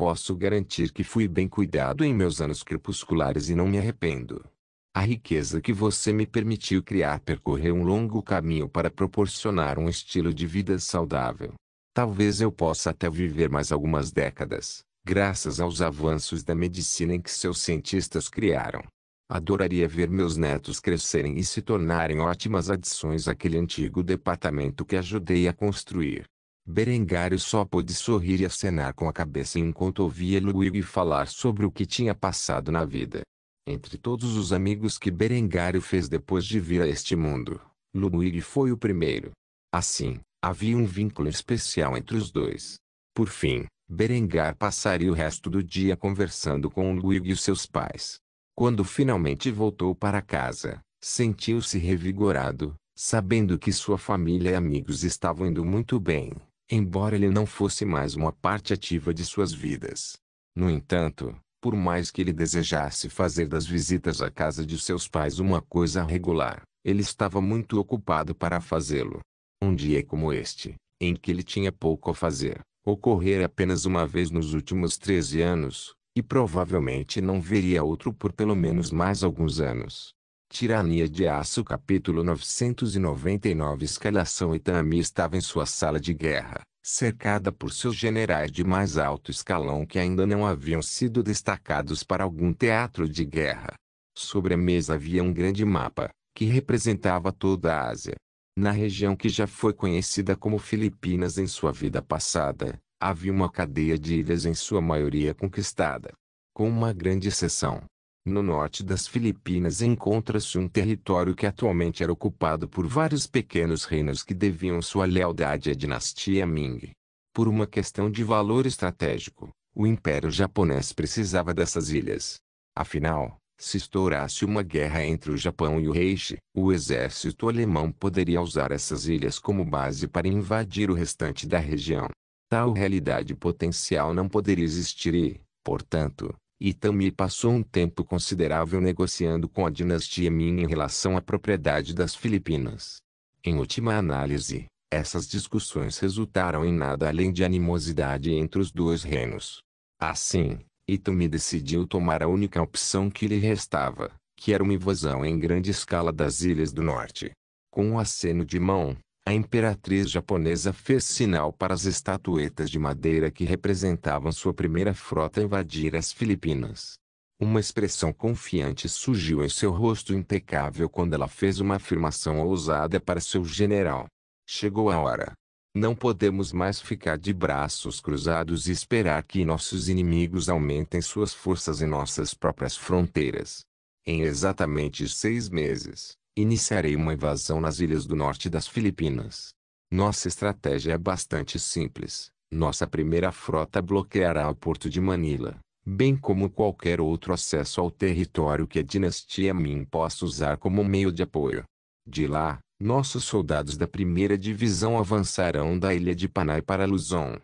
Posso garantir que fui bem cuidado em meus anos crepusculares e não me arrependo. A riqueza que você me permitiu criar percorreu um longo caminho para proporcionar um estilo de vida saudável. Talvez eu possa até viver mais algumas décadas, graças aos avanços da medicina em que seus cientistas criaram. Adoraria ver meus netos crescerem e se tornarem ótimas adições àquele antigo departamento que ajudei a construir. Berengário só pôde sorrir e acenar com a cabeça enquanto ouvia Ludwig falar sobre o que tinha passado na vida. Entre todos os amigos que Berengário fez depois de vir a este mundo, Ludwig foi o primeiro. Assim, havia um vínculo especial entre os dois. Por fim, Berengar passaria o resto do dia conversando com Ludwig e seus pais. Quando finalmente voltou para casa, sentiu-se revigorado, sabendo que sua família e amigos estavam indo muito bem, embora ele não fosse mais uma parte ativa de suas vidas. No entanto, por mais que ele desejasse fazer das visitas à casa de seus pais uma coisa regular, ele estava muito ocupado para fazê-lo. Um dia como este, em que ele tinha pouco a fazer, ocorrera apenas uma vez nos últimos 13 anos, e provavelmente não veria outro por pelo menos mais alguns anos. Tirania de Aço capítulo 999 Escalação Itami estava em sua sala de guerra, cercada por seus generais de mais alto escalão que ainda não haviam sido destacados para algum teatro de guerra. Sobre a mesa havia um grande mapa, que representava toda a Ásia. Na região que já foi conhecida como Filipinas em sua vida passada, havia uma cadeia de ilhas em sua maioria conquistada. Com uma grande exceção. No norte das Filipinas encontra-se um território que atualmente era ocupado por vários pequenos reinos que deviam sua lealdade à dinastia Ming. Por uma questão de valor estratégico, o Império Japonês precisava dessas ilhas. Afinal, se estourasse uma guerra entre o Japão e o Reich, o exército alemão poderia usar essas ilhas como base para invadir o restante da região. Tal realidade potencial não poderia existir e, portanto, Itami passou um tempo considerável negociando com a dinastia Ming em relação à propriedade das Filipinas. Em última análise, essas discussões resultaram em nada além de animosidade entre os dois reinos. Assim, Itami decidiu tomar a única opção que lhe restava, que era uma invasão em grande escala das Ilhas do Norte. Com um aceno de mão, a imperatriz japonesa fez sinal para as estatuetas de madeira que representavam sua primeira frota invadir as Filipinas. Uma expressão confiante surgiu em seu rosto impecável quando ela fez uma afirmação ousada para seu general. Chegou a hora. Não podemos mais ficar de braços cruzados e esperar que nossos inimigos aumentem suas forças em nossas próprias fronteiras. Em exatamente 6 meses, iniciarei uma invasão nas ilhas do norte das Filipinas. Nossa estratégia é bastante simples. Nossa primeira frota bloqueará o porto de Manila, bem como qualquer outro acesso ao território que a dinastia Ming possa usar como meio de apoio. De lá, nossos soldados da primeira divisão avançarão da ilha de Panay para Luzon.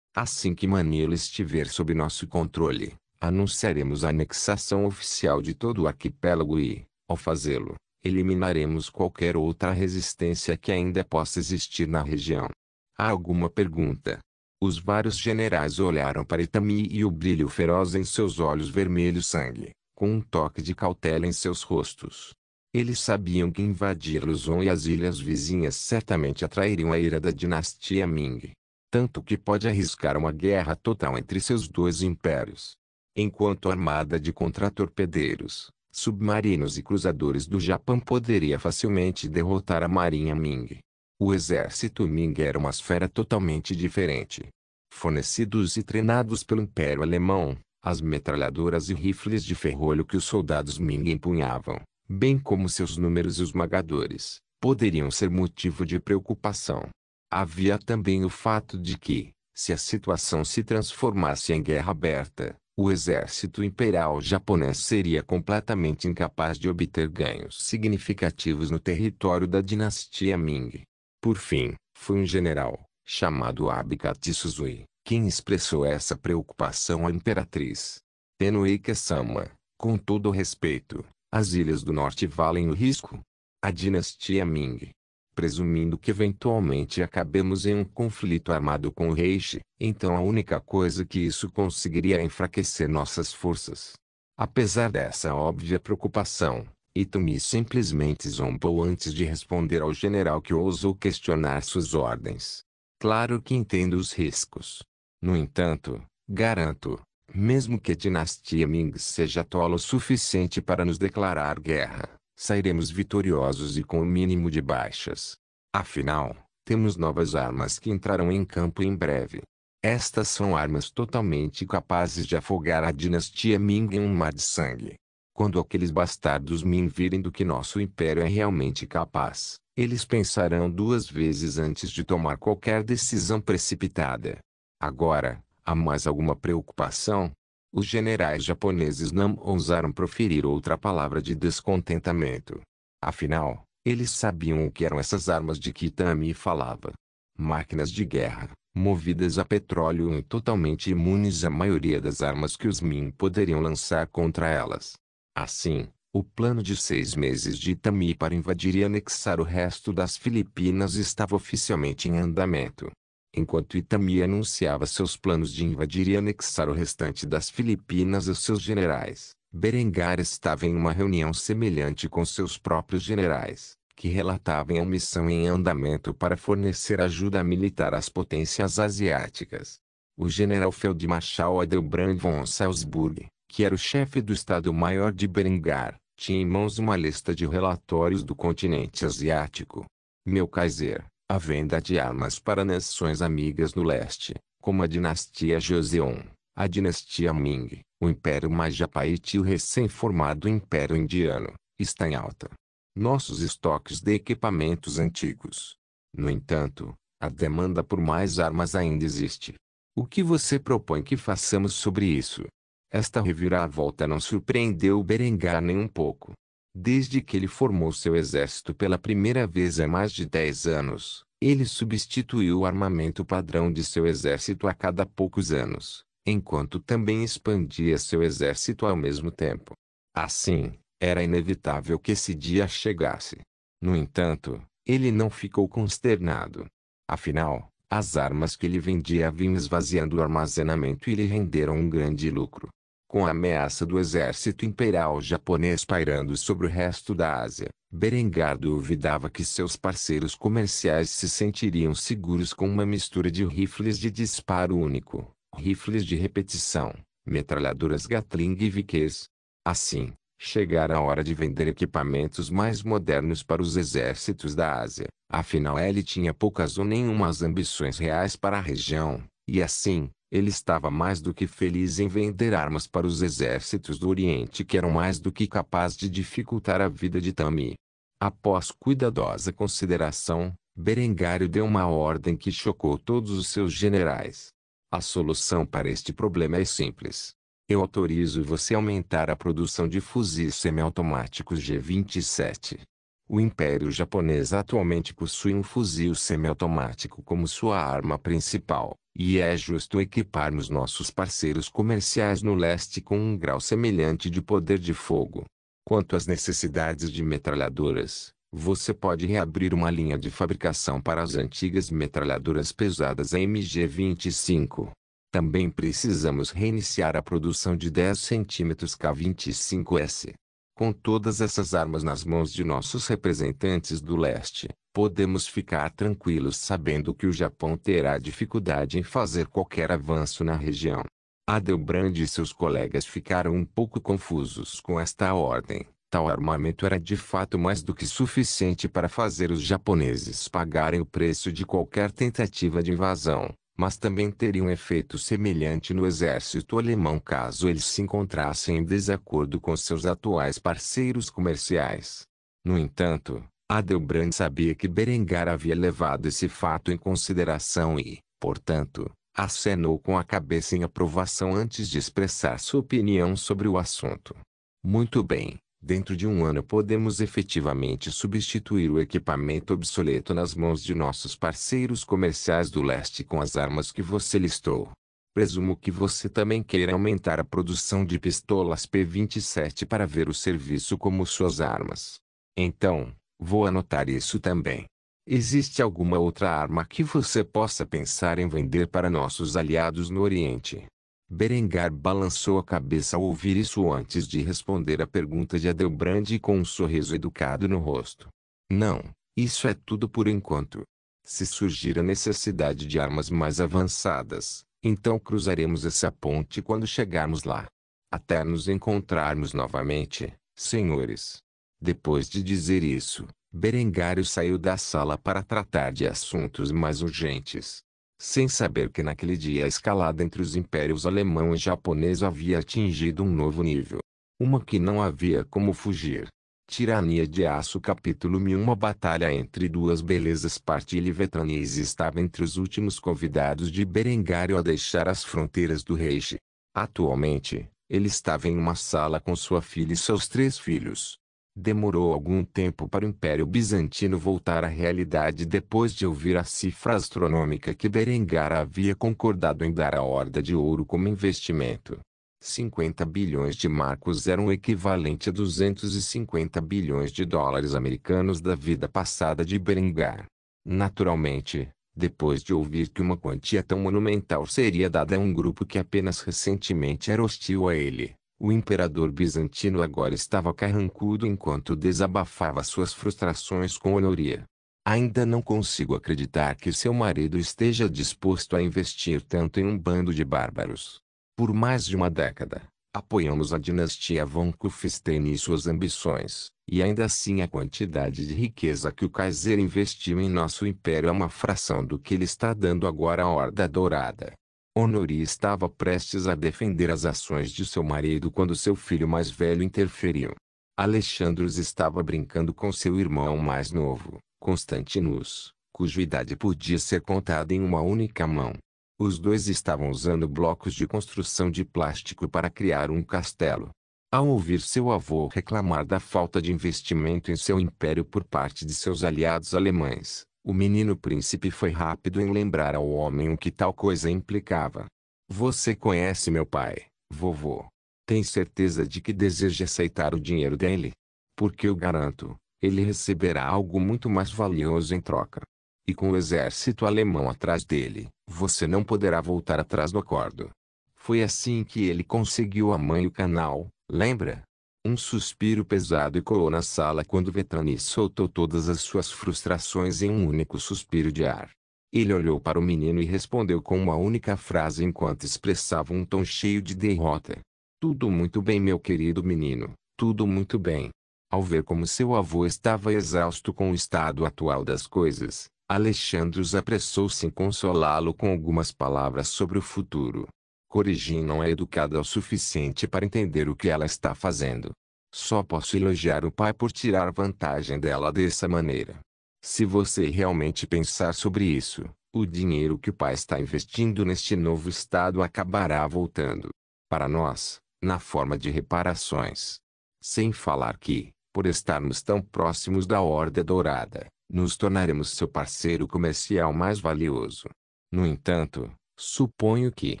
Assim que Manila estiver sob nosso controle, anunciaremos a anexação oficial de todo o arquipélago e, ao fazê-lo, eliminaremos qualquer outra resistência que ainda possa existir na região. Há alguma pergunta? Os vários generais olharam para Itami e o brilho feroz em seus olhos vermelhos sangue, com um toque de cautela em seus rostos. Eles sabiam que invadir Luzon e as ilhas vizinhas certamente atrairiam a ira da dinastia Ming. Tanto que pode arriscar uma guerra total entre seus dois impérios. Enquanto a armada de contratorpedeiros, submarinos e cruzadores do Japão poderia facilmente derrotar a marinha Ming. O exército Ming era uma esfera totalmente diferente. Fornecidos e treinados pelo Império Alemão, as metralhadoras e rifles de ferrolho que os soldados Ming empunhavam, bem como seus números esmagadores, poderiam ser motivo de preocupação. Havia também o fato de que, se a situação se transformasse em guerra aberta, o exército imperial japonês seria completamente incapaz de obter ganhos significativos no território da dinastia Ming. Por fim, foi um general, chamado Abikati Suzui, quem expressou essa preocupação à imperatriz. Tenuike-sama, com todo o respeito, as ilhas do norte valem o risco? A dinastia Ming. Presumindo que eventualmente acabemos em um conflito armado com o Reich, então a única coisa que isso conseguiria é enfraquecer nossas forças. Apesar dessa óbvia preocupação, Itami simplesmente zombou antes de responder ao general que ousou questionar suas ordens. Claro que entendo os riscos. No entanto, garanto, mesmo que a dinastia Ming seja tola o suficiente para nos declarar guerra, sairemos vitoriosos e com o mínimo de baixas. Afinal, temos novas armas que entrarão em campo em breve. Estas são armas totalmente capazes de afogar a dinastia Ming em um mar de sangue. Quando aqueles bastardos Ming virem do que nosso império é realmente capaz, eles pensarão 2 vezes antes de tomar qualquer decisão precipitada. Agora, há mais alguma preocupação? Os generais japoneses não ousaram proferir outra palavra de descontentamento. Afinal, eles sabiam o que eram essas armas de que Itami falava. Máquinas de guerra, movidas a petróleo e totalmente imunes à maioria das armas que os Ming poderiam lançar contra elas. Assim, o plano de 6 meses de Itami para invadir e anexar o resto das Filipinas estava oficialmente em andamento. Enquanto Itami anunciava seus planos de invadir e anexar o restante das Filipinas aos seus generais, Berengar estava em uma reunião semelhante com seus próprios generais, que relatavam a missão em andamento para fornecer ajuda militar às potências asiáticas. O general Feldmarschall Adelbrand von Salzburg, que era o chefe do Estado-Maior de Berengar, tinha em mãos uma lista de relatórios do continente asiático. Meu Kaiser, a venda de armas para nações amigas no leste, como a dinastia Joseon, a dinastia Ming, o Império Majapahit e o recém-formado Império Indiano, está em alta. Nossos estoques de equipamentos antigos. No entanto, a demanda por mais armas ainda existe. O que você propõe que façamos sobre isso? Esta reviravolta não surpreendeu Berengar nem um pouco. Desde que ele formou seu exército pela primeira vez há mais de 10 anos, ele substituiu o armamento padrão de seu exército a cada poucos anos, enquanto também expandia seu exército ao mesmo tempo. Assim, era inevitável que esse dia chegasse. No entanto, ele não ficou consternado. Afinal, as armas que ele vendia vinham esvaziando o armazenamento e lhe renderam um grande lucro. Com a ameaça do exército imperial japonês pairando sobre o resto da Ásia, Berengar duvidava que seus parceiros comerciais se sentiriam seguros com uma mistura de rifles de disparo único, rifles de repetição, metralhadoras Gatling e Vickers. Assim, chegara a hora de vender equipamentos mais modernos para os exércitos da Ásia. Afinal, ele tinha poucas ou nenhumas ambições reais para a região, e assim, ele estava mais do que feliz em vender armas para os exércitos do Oriente que eram mais do que capazes de dificultar a vida de Tami. Após cuidadosa consideração, Berengário deu uma ordem que chocou todos os seus generais. A solução para este problema é simples. Eu autorizo você a aumentar a produção de fuzis semiautomáticos G-27. O Império Japonês atualmente possui um fuzil semiautomático como sua arma principal, e é justo equiparmos nossos parceiros comerciais no leste com um grau semelhante de poder de fogo. Quanto às necessidades de metralhadoras, você pode reabrir uma linha de fabricação para as antigas metralhadoras pesadas MG-25. Também precisamos reiniciar a produção de 10 cm K-25S. Com todas essas armas nas mãos de nossos representantes do leste, podemos ficar tranquilos sabendo que o Japão terá dificuldade em fazer qualquer avanço na região. Adelbrand e seus colegas ficaram um pouco confusos com esta ordem. Tal armamento era de fato mais do que suficiente para fazer os japoneses pagarem o preço de qualquer tentativa de invasão, mas também teria um efeito semelhante no exército alemão caso eles se encontrassem em desacordo com seus atuais parceiros comerciais. No entanto, Adelbrand sabia que Berengar havia levado esse fato em consideração e, portanto, acenou com a cabeça em aprovação antes de expressar sua opinião sobre o assunto. Muito bem. Dentro de um ano podemos efetivamente substituir o equipamento obsoleto nas mãos de nossos parceiros comerciais do leste com as armas que você listou. Presumo que você também queira aumentar a produção de pistolas P-27 para ver o serviço como suas armas. Então, vou anotar isso também. Existe alguma outra arma que você possa pensar em vender para nossos aliados no Oriente? Berengar balançou a cabeça ao ouvir isso antes de responder a pergunta de Adelbrand com um sorriso educado no rosto. Não, isso é tudo por enquanto. Se surgir a necessidade de armas mais avançadas, então cruzaremos essa ponte quando chegarmos lá. Até nos encontrarmos novamente, senhores. Depois de dizer isso, Berengário saiu da sala para tratar de assuntos mais urgentes. Sem saber que naquele dia a escalada entre os impérios alemão e japonês havia atingido um novo nível. Uma que não havia como fugir. Tirania de Aço Capítulo 1000. Uma batalha entre duas belezas Partilha e Vetranis estava entre os últimos convidados de Berengário a deixar as fronteiras do Reich. Atualmente, ele estava em uma sala com sua filha e seus 3 filhos. Demorou algum tempo para o Império Bizantino voltar à realidade depois de ouvir a cifra astronômica que Berengar havia concordado em dar à Horda de Ouro como investimento. 50 bilhões de marcos eram o equivalente a 250 bilhões de dólares americanos da vida passada de Berengar. Naturalmente, depois de ouvir que uma quantia tão monumental seria dada a um grupo que apenas recentemente era hostil a ele, o imperador bizantino agora estava carrancudo enquanto desabafava suas frustrações com Honoria. Ainda não consigo acreditar que seu marido esteja disposto a investir tanto em um bando de bárbaros. Por mais de uma década, Apoiamos a dinastia von Kufstein e suas ambições, e ainda assim a quantidade de riqueza que o Kaiser investiu em nosso império é uma fração do que ele está dando agora à Horda Dourada. Honori estava prestes a defender as ações de seu marido quando seu filho mais velho interferiu. Alexandros estava brincando com seu irmão mais novo, Constantinus, cuja idade podia ser contada em uma única mão. Os dois estavam usando blocos de construção de plástico para criar um castelo. Ao ouvir seu avô reclamar da falta de investimento em seu império por parte de seus aliados alemães, o menino príncipe foi rápido em lembrar ao homem o que tal coisa implicava. Você conhece meu pai, vovô. Tem certeza de que deseja aceitar o dinheiro dele? Porque eu garanto, ele receberá algo muito mais valioso em troca. E com o exército alemão atrás dele, você não poderá voltar atrás do acordo. Foi assim que ele conseguiu a mãe e o canal, lembra? Um suspiro pesado ecoou na sala quando Vetrani soltou todas as suas frustrações em um único suspiro de ar. Ele olhou para o menino e respondeu com uma única frase enquanto expressava um tom cheio de derrota. Tudo muito bem, meu querido menino, tudo muito bem. Ao ver como seu avô estava exausto com o estado atual das coisas, Alexandros apressou-se em consolá-lo com algumas palavras sobre o futuro. Corigin não é educada o suficiente para entender o que ela está fazendo. Só posso elogiar o pai por tirar vantagem dela dessa maneira. Se você realmente pensar sobre isso, o dinheiro que o pai está investindo neste novo estado acabará voltando para nós, na forma de reparações. Sem falar que, por estarmos tão próximos da Horda Dourada, nos tornaremos seu parceiro comercial mais valioso. No entanto, suponho que,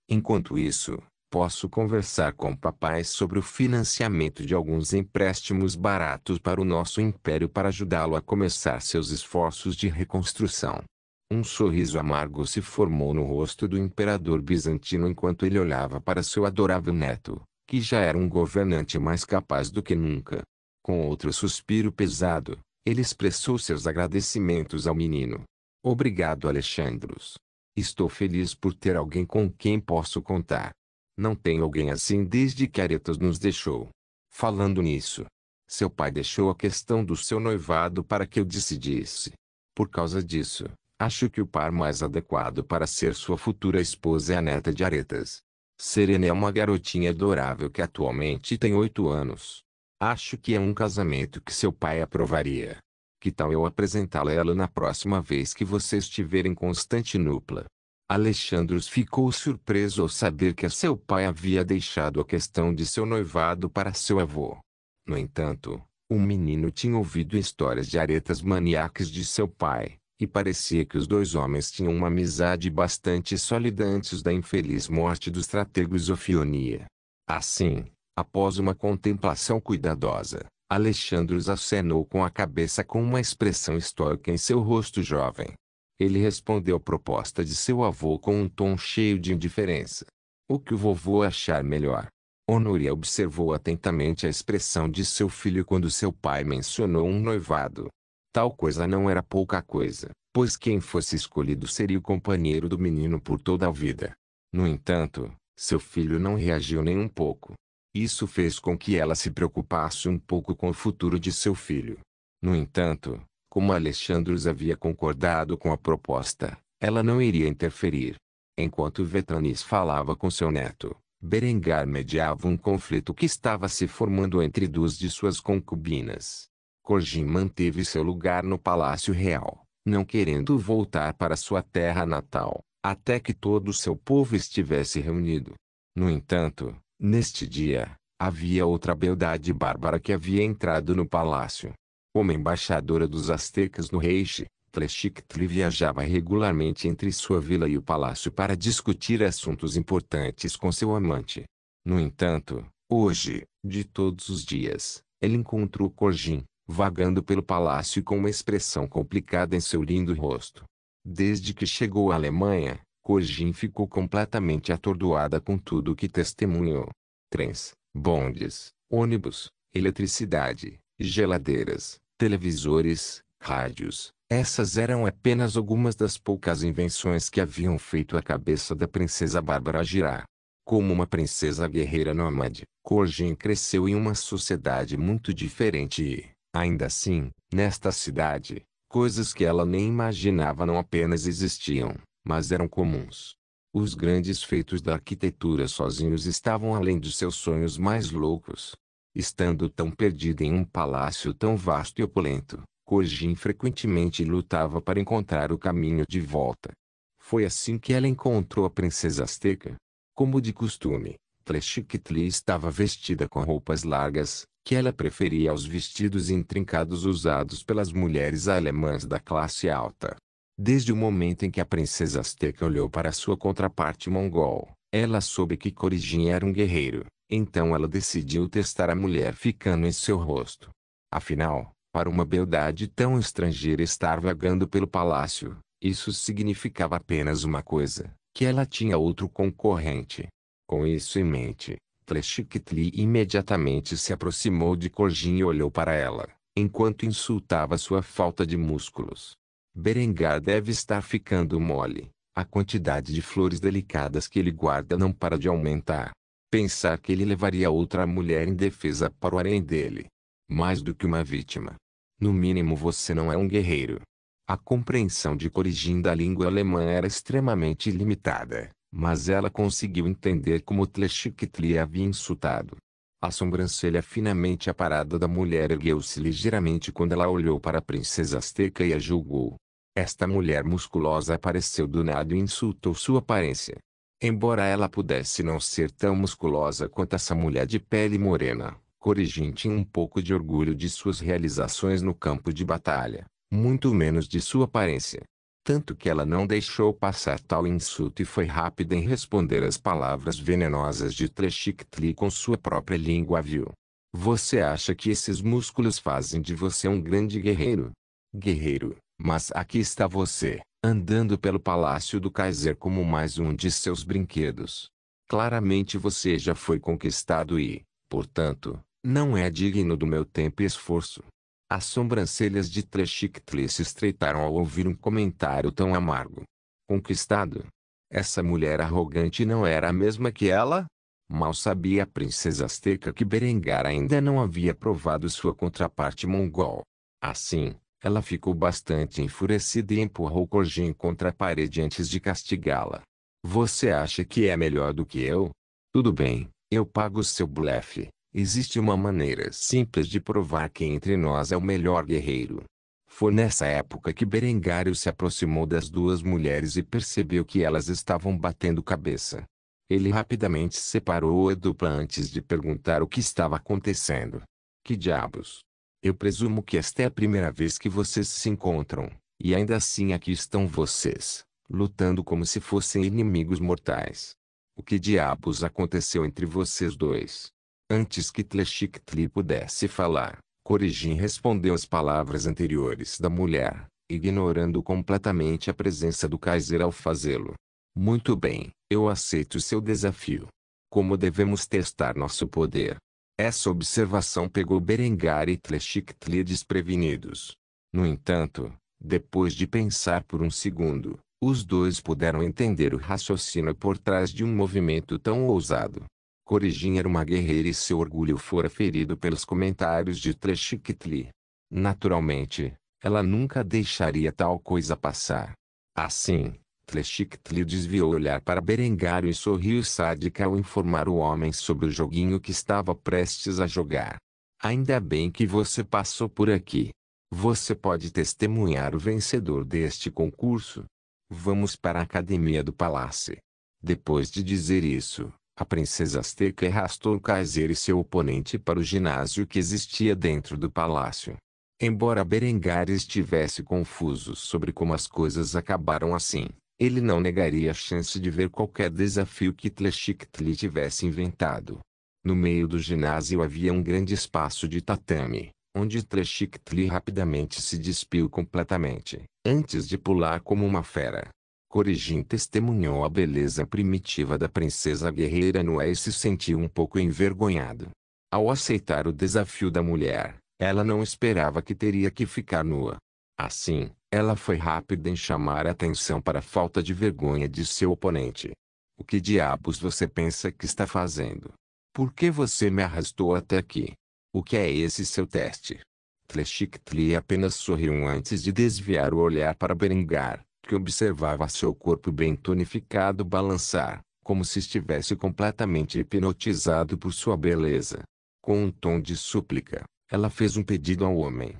enquanto isso, posso conversar com papai sobre o financiamento de alguns empréstimos baratos para o nosso império para ajudá-lo a começar seus esforços de reconstrução. Um sorriso amargo se formou no rosto do imperador bizantino enquanto ele olhava para seu adorável neto, que já era um governante mais capaz do que nunca. Com outro suspiro pesado, ele expressou seus agradecimentos ao menino. Obrigado, Alexandros. Estou feliz por ter alguém com quem posso contar. Não tenho alguém assim desde que Aretas nos deixou. Falando nisso, seu pai deixou a questão do seu noivado para que eu decidisse. Por causa disso, acho que o par mais adequado para ser sua futura esposa é a neta de Aretas. Serena é uma garotinha adorável que atualmente tem 8 anos. Acho que é um casamento que seu pai aprovaria. Que tal eu apresentá-la a ela na próxima vez que você estiver em Constantinopla? Alexandros ficou surpreso ao saber que seu pai havia deixado a questão de seu noivado para seu avô. No entanto, o menino tinha ouvido histórias de aretas maníacas de seu pai, e parecia que os dois homens tinham uma amizade bastante sólida antes da infeliz morte do estratego Isofionia. Assim, após uma contemplação cuidadosa, Alexandros acenou com a cabeça com uma expressão estoica em seu rosto jovem. Ele respondeu à proposta de seu avô com um tom cheio de indiferença. O que o vovô achar melhor. Honoria observou atentamente a expressão de seu filho quando seu pai mencionou um noivado. Tal coisa não era pouca coisa, pois quem fosse escolhido seria o companheiro do menino por toda a vida. No entanto, seu filho não reagiu nem um pouco. Isso fez com que ela se preocupasse um pouco com o futuro de seu filho. No entanto, como Alexandros havia concordado com a proposta, ela não iria interferir. Enquanto Vetranis falava com seu neto, Berengar mediava um conflito que estava se formando entre duas de suas concubinas. Corgin manteve seu lugar no Palácio Real, não querendo voltar para sua terra natal, até que todo o seu povo estivesse reunido. No entanto, neste dia, havia outra beldade bárbara que havia entrado no palácio. Como embaixadora dos astecas no Reich, Tleshictli viajava regularmente entre sua vila e o palácio para discutir assuntos importantes com seu amante. No entanto, hoje, de todos os dias, ele encontrou Corgin, vagando pelo palácio com uma expressão complicada em seu lindo rosto. Desde que chegou à Alemanha, Corgin ficou completamente atordoada com tudo o que testemunhou. Trens, bondes, ônibus, eletricidade, geladeiras, televisores, rádios. Essas eram apenas algumas das poucas invenções que haviam feito a cabeça da princesa Bárbara girar. Como uma princesa guerreira nômade, Korjin cresceu em uma sociedade muito diferente e, ainda assim, nesta cidade, coisas que ela nem imaginava não apenas existiam, mas eram comuns. Os grandes feitos da arquitetura sozinhos estavam além dos seus sonhos mais loucos. Estando tão perdida em um palácio tão vasto e opulento, Korjin frequentemente lutava para encontrar o caminho de volta. Foi assim que ela encontrou a princesa Azteca. Como de costume, Tlaxcatli estava vestida com roupas largas, que ela preferia aos vestidos intrincados usados pelas mulheres alemãs da classe alta. Desde o momento em que a princesa Azteca olhou para sua contraparte mongol, ela soube que Korjin era um guerreiro, então ela decidiu testar a mulher ficando em seu rosto. Afinal, para uma beldade tão estrangeira estar vagando pelo palácio, isso significava apenas uma coisa, que ela tinha outro concorrente. Com isso em mente, Tlaxcatli imediatamente se aproximou de Korjin e olhou para ela, enquanto insultava sua falta de músculos. Berengar deve estar ficando mole. A quantidade de flores delicadas que ele guarda não para de aumentar. Pensar que ele levaria outra mulher indefesa para o harém dele. Mais do que uma vítima. No mínimo você não é um guerreiro. A compreensão de Korjin da língua alemã era extremamente limitada, mas ela conseguiu entender como Tlaxcatli havia insultado. A sobrancelha finamente aparada da mulher ergueu-se ligeiramente quando ela olhou para a princesa Azteca e a julgou. Esta mulher musculosa apareceu do nada e insultou sua aparência. Embora ela pudesse não ser tão musculosa quanto essa mulher de pele morena, Korjin tinha um pouco de orgulho de suas realizações no campo de batalha, muito menos de sua aparência. Tanto que ela não deixou passar tal insulto e foi rápida em responder às palavras venenosas de Tlaxcatli com sua própria língua vil. Você acha que esses músculos fazem de você um grande guerreiro? Guerreiro, mas aqui está você, andando pelo palácio do Kaiser como mais um de seus brinquedos. Claramente você já foi conquistado e, portanto, não é digno do meu tempo e esforço. As sobrancelhas de Tlaxcatli se estreitaram ao ouvir um comentário tão amargo. Conquistado? Essa mulher arrogante não era a mesma que ela? Mal sabia a princesa Azteca que Berengar ainda não havia provado sua contraparte mongol. Assim, ela ficou bastante enfurecida e empurrou Korjin contra a parede antes de castigá-la. Você acha que é melhor do que eu? Tudo bem, eu pago seu blefe. Existe uma maneira simples de provar quem entre nós é o melhor guerreiro. Foi nessa época que Berengário se aproximou das duas mulheres e percebeu que elas estavam batendo cabeça. Ele rapidamente separou a dupla antes de perguntar o que estava acontecendo. Que diabos? Eu presumo que esta é a primeira vez que vocês se encontram, e ainda assim aqui estão vocês, lutando como se fossem inimigos mortais. O que diabos aconteceu entre vocês dois? Antes que Tlaxcatli pudesse falar, Korjin respondeu as palavras anteriores da mulher, ignorando completamente a presença do Kaiser ao fazê-lo. Muito bem, eu aceito seu desafio. Como devemos testar nosso poder? Essa observação pegou Berengar e Tlaxcatli desprevenidos. No entanto, depois de pensar por um segundo, os dois puderam entender o raciocínio por trás de um movimento tão ousado. Korjin era uma guerreira e seu orgulho fora ferido pelos comentários de Tlaxcatli. Naturalmente, ela nunca deixaria tal coisa passar. Assim, Tlaxcatli desviou o olhar para Berengário e sorriu sádica ao informar o homem sobre o joguinho que estava prestes a jogar. Ainda bem que você passou por aqui. Você pode testemunhar o vencedor deste concurso. Vamos para a academia do palácio. Depois de dizer isso, a princesa Azteca arrastou o Kaiser e seu oponente para o ginásio que existia dentro do palácio. Embora Berengar estivesse confuso sobre como as coisas acabaram assim, ele não negaria a chance de ver qualquer desafio que Tlaxcatli tivesse inventado. No meio do ginásio havia um grande espaço de tatame, onde Tlaxcatli rapidamente se despiu completamente, antes de pular como uma fera. Korjin testemunhou a beleza primitiva da princesa guerreira nua e se sentiu um pouco envergonhado. Ao aceitar o desafio da mulher, ela não esperava que teria que ficar nua. Assim, ela foi rápida em chamar a atenção para a falta de vergonha de seu oponente. O que diabos você pensa que está fazendo? Por que você me arrastou até aqui? O que é esse seu teste? Tleshik-Tli apenas sorriu antes de desviar o olhar para Berengar, que observava seu corpo bem tonificado balançar, como se estivesse completamente hipnotizado por sua beleza. Com um tom de súplica, ela fez um pedido ao homem.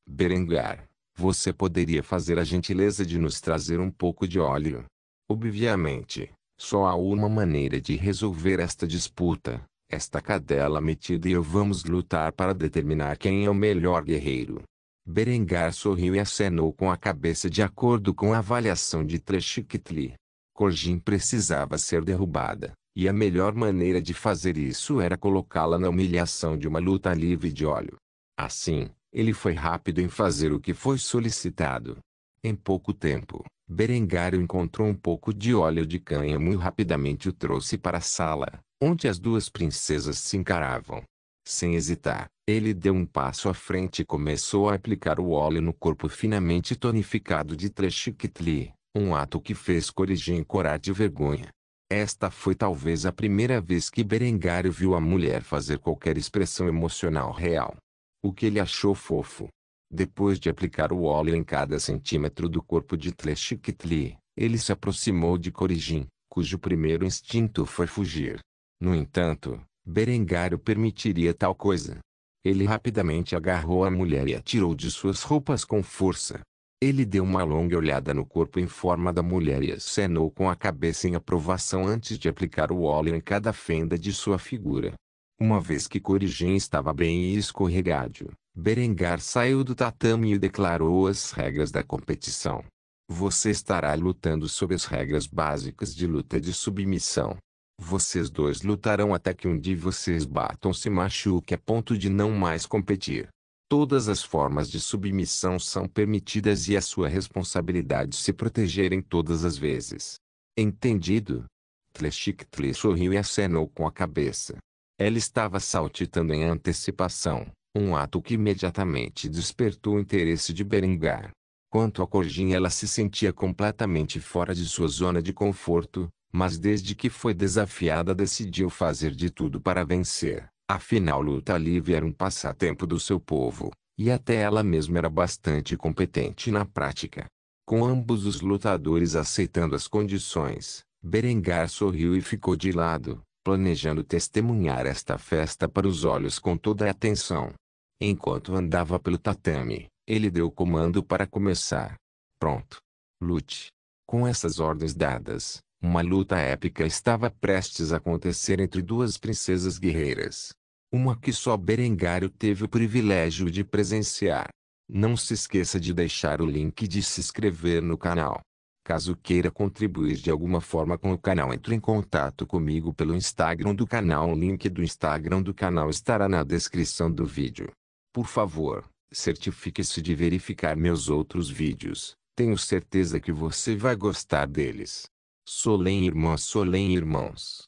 Berengar, você poderia fazer a gentileza de nos trazer um pouco de óleo? Obviamente, só há uma maneira de resolver esta disputa. Esta cadela metida e eu vamos lutar para determinar quem é o melhor guerreiro. Berengar sorriu e acenou com a cabeça de acordo com a avaliação de Tleshik-Tli. Corjin precisava ser derrubada, e a melhor maneira de fazer isso era colocá-la na humilhação de uma luta livre de óleo. Assim, ele foi rápido em fazer o que foi solicitado. Em pouco tempo, Berengar encontrou um pouco de óleo de cânhamo e rapidamente o trouxe para a sala, onde as duas princesas se encaravam. Sem hesitar, ele deu um passo à frente e começou a aplicar o óleo no corpo finamente tonificado de Tleshik-Tli, um ato que fez Corjin corar de vergonha. Esta foi talvez a primeira vez que Berengar viu a mulher fazer qualquer expressão emocional real. O que ele achou fofo. Depois de aplicar o óleo em cada centímetro do corpo de Tleshik-Tli, ele se aproximou de Corjin, cujo primeiro instinto foi fugir. No entanto, Berengar permitiria tal coisa. Ele rapidamente agarrou a mulher e a tirou de suas roupas com força. Ele deu uma longa olhada no corpo em forma da mulher e acenou com a cabeça em aprovação antes de aplicar o óleo em cada fenda de sua figura. Uma vez que Corjin estava bem e escorregadio, Berengar saiu do tatame e declarou as regras da competição. Você estará lutando sob as regras básicas de luta de submissão. Vocês dois lutarão até que um de vocês batam-se e machuque a ponto de não mais competir. Todas as formas de submissão são permitidas e é sua responsabilidade se protegerem todas as vezes. Entendido? Tleshik-Tli sorriu e acenou com a cabeça. Ela estava saltitando em antecipação, um ato que imediatamente despertou o interesse de Berengar. Quanto a Corjin, ela se sentia completamente fora de sua zona de conforto, mas desde que foi desafiada decidiu fazer de tudo para vencer. Afinal, luta livre era um passatempo do seu povo, e até ela mesma era bastante competente na prática. Com ambos os lutadores aceitando as condições, Berengar sorriu e ficou de lado, planejando testemunhar esta festa para os olhos com toda a atenção. Enquanto andava pelo tatame, ele deu o comando para começar. Pronto. Lute. Com essas ordens dadas, uma luta épica estava prestes a acontecer entre duas princesas guerreiras. Uma que só Berengar teve o privilégio de presenciar. Não se esqueça de deixar o link de se inscrever no canal. Caso queira contribuir de alguma forma com o canal, entre em contato comigo pelo Instagram do canal. O link do Instagram do canal estará na descrição do vídeo. Por favor, certifique-se de verificar meus outros vídeos. Tenho certeza que você vai gostar deles. Solém irmãos.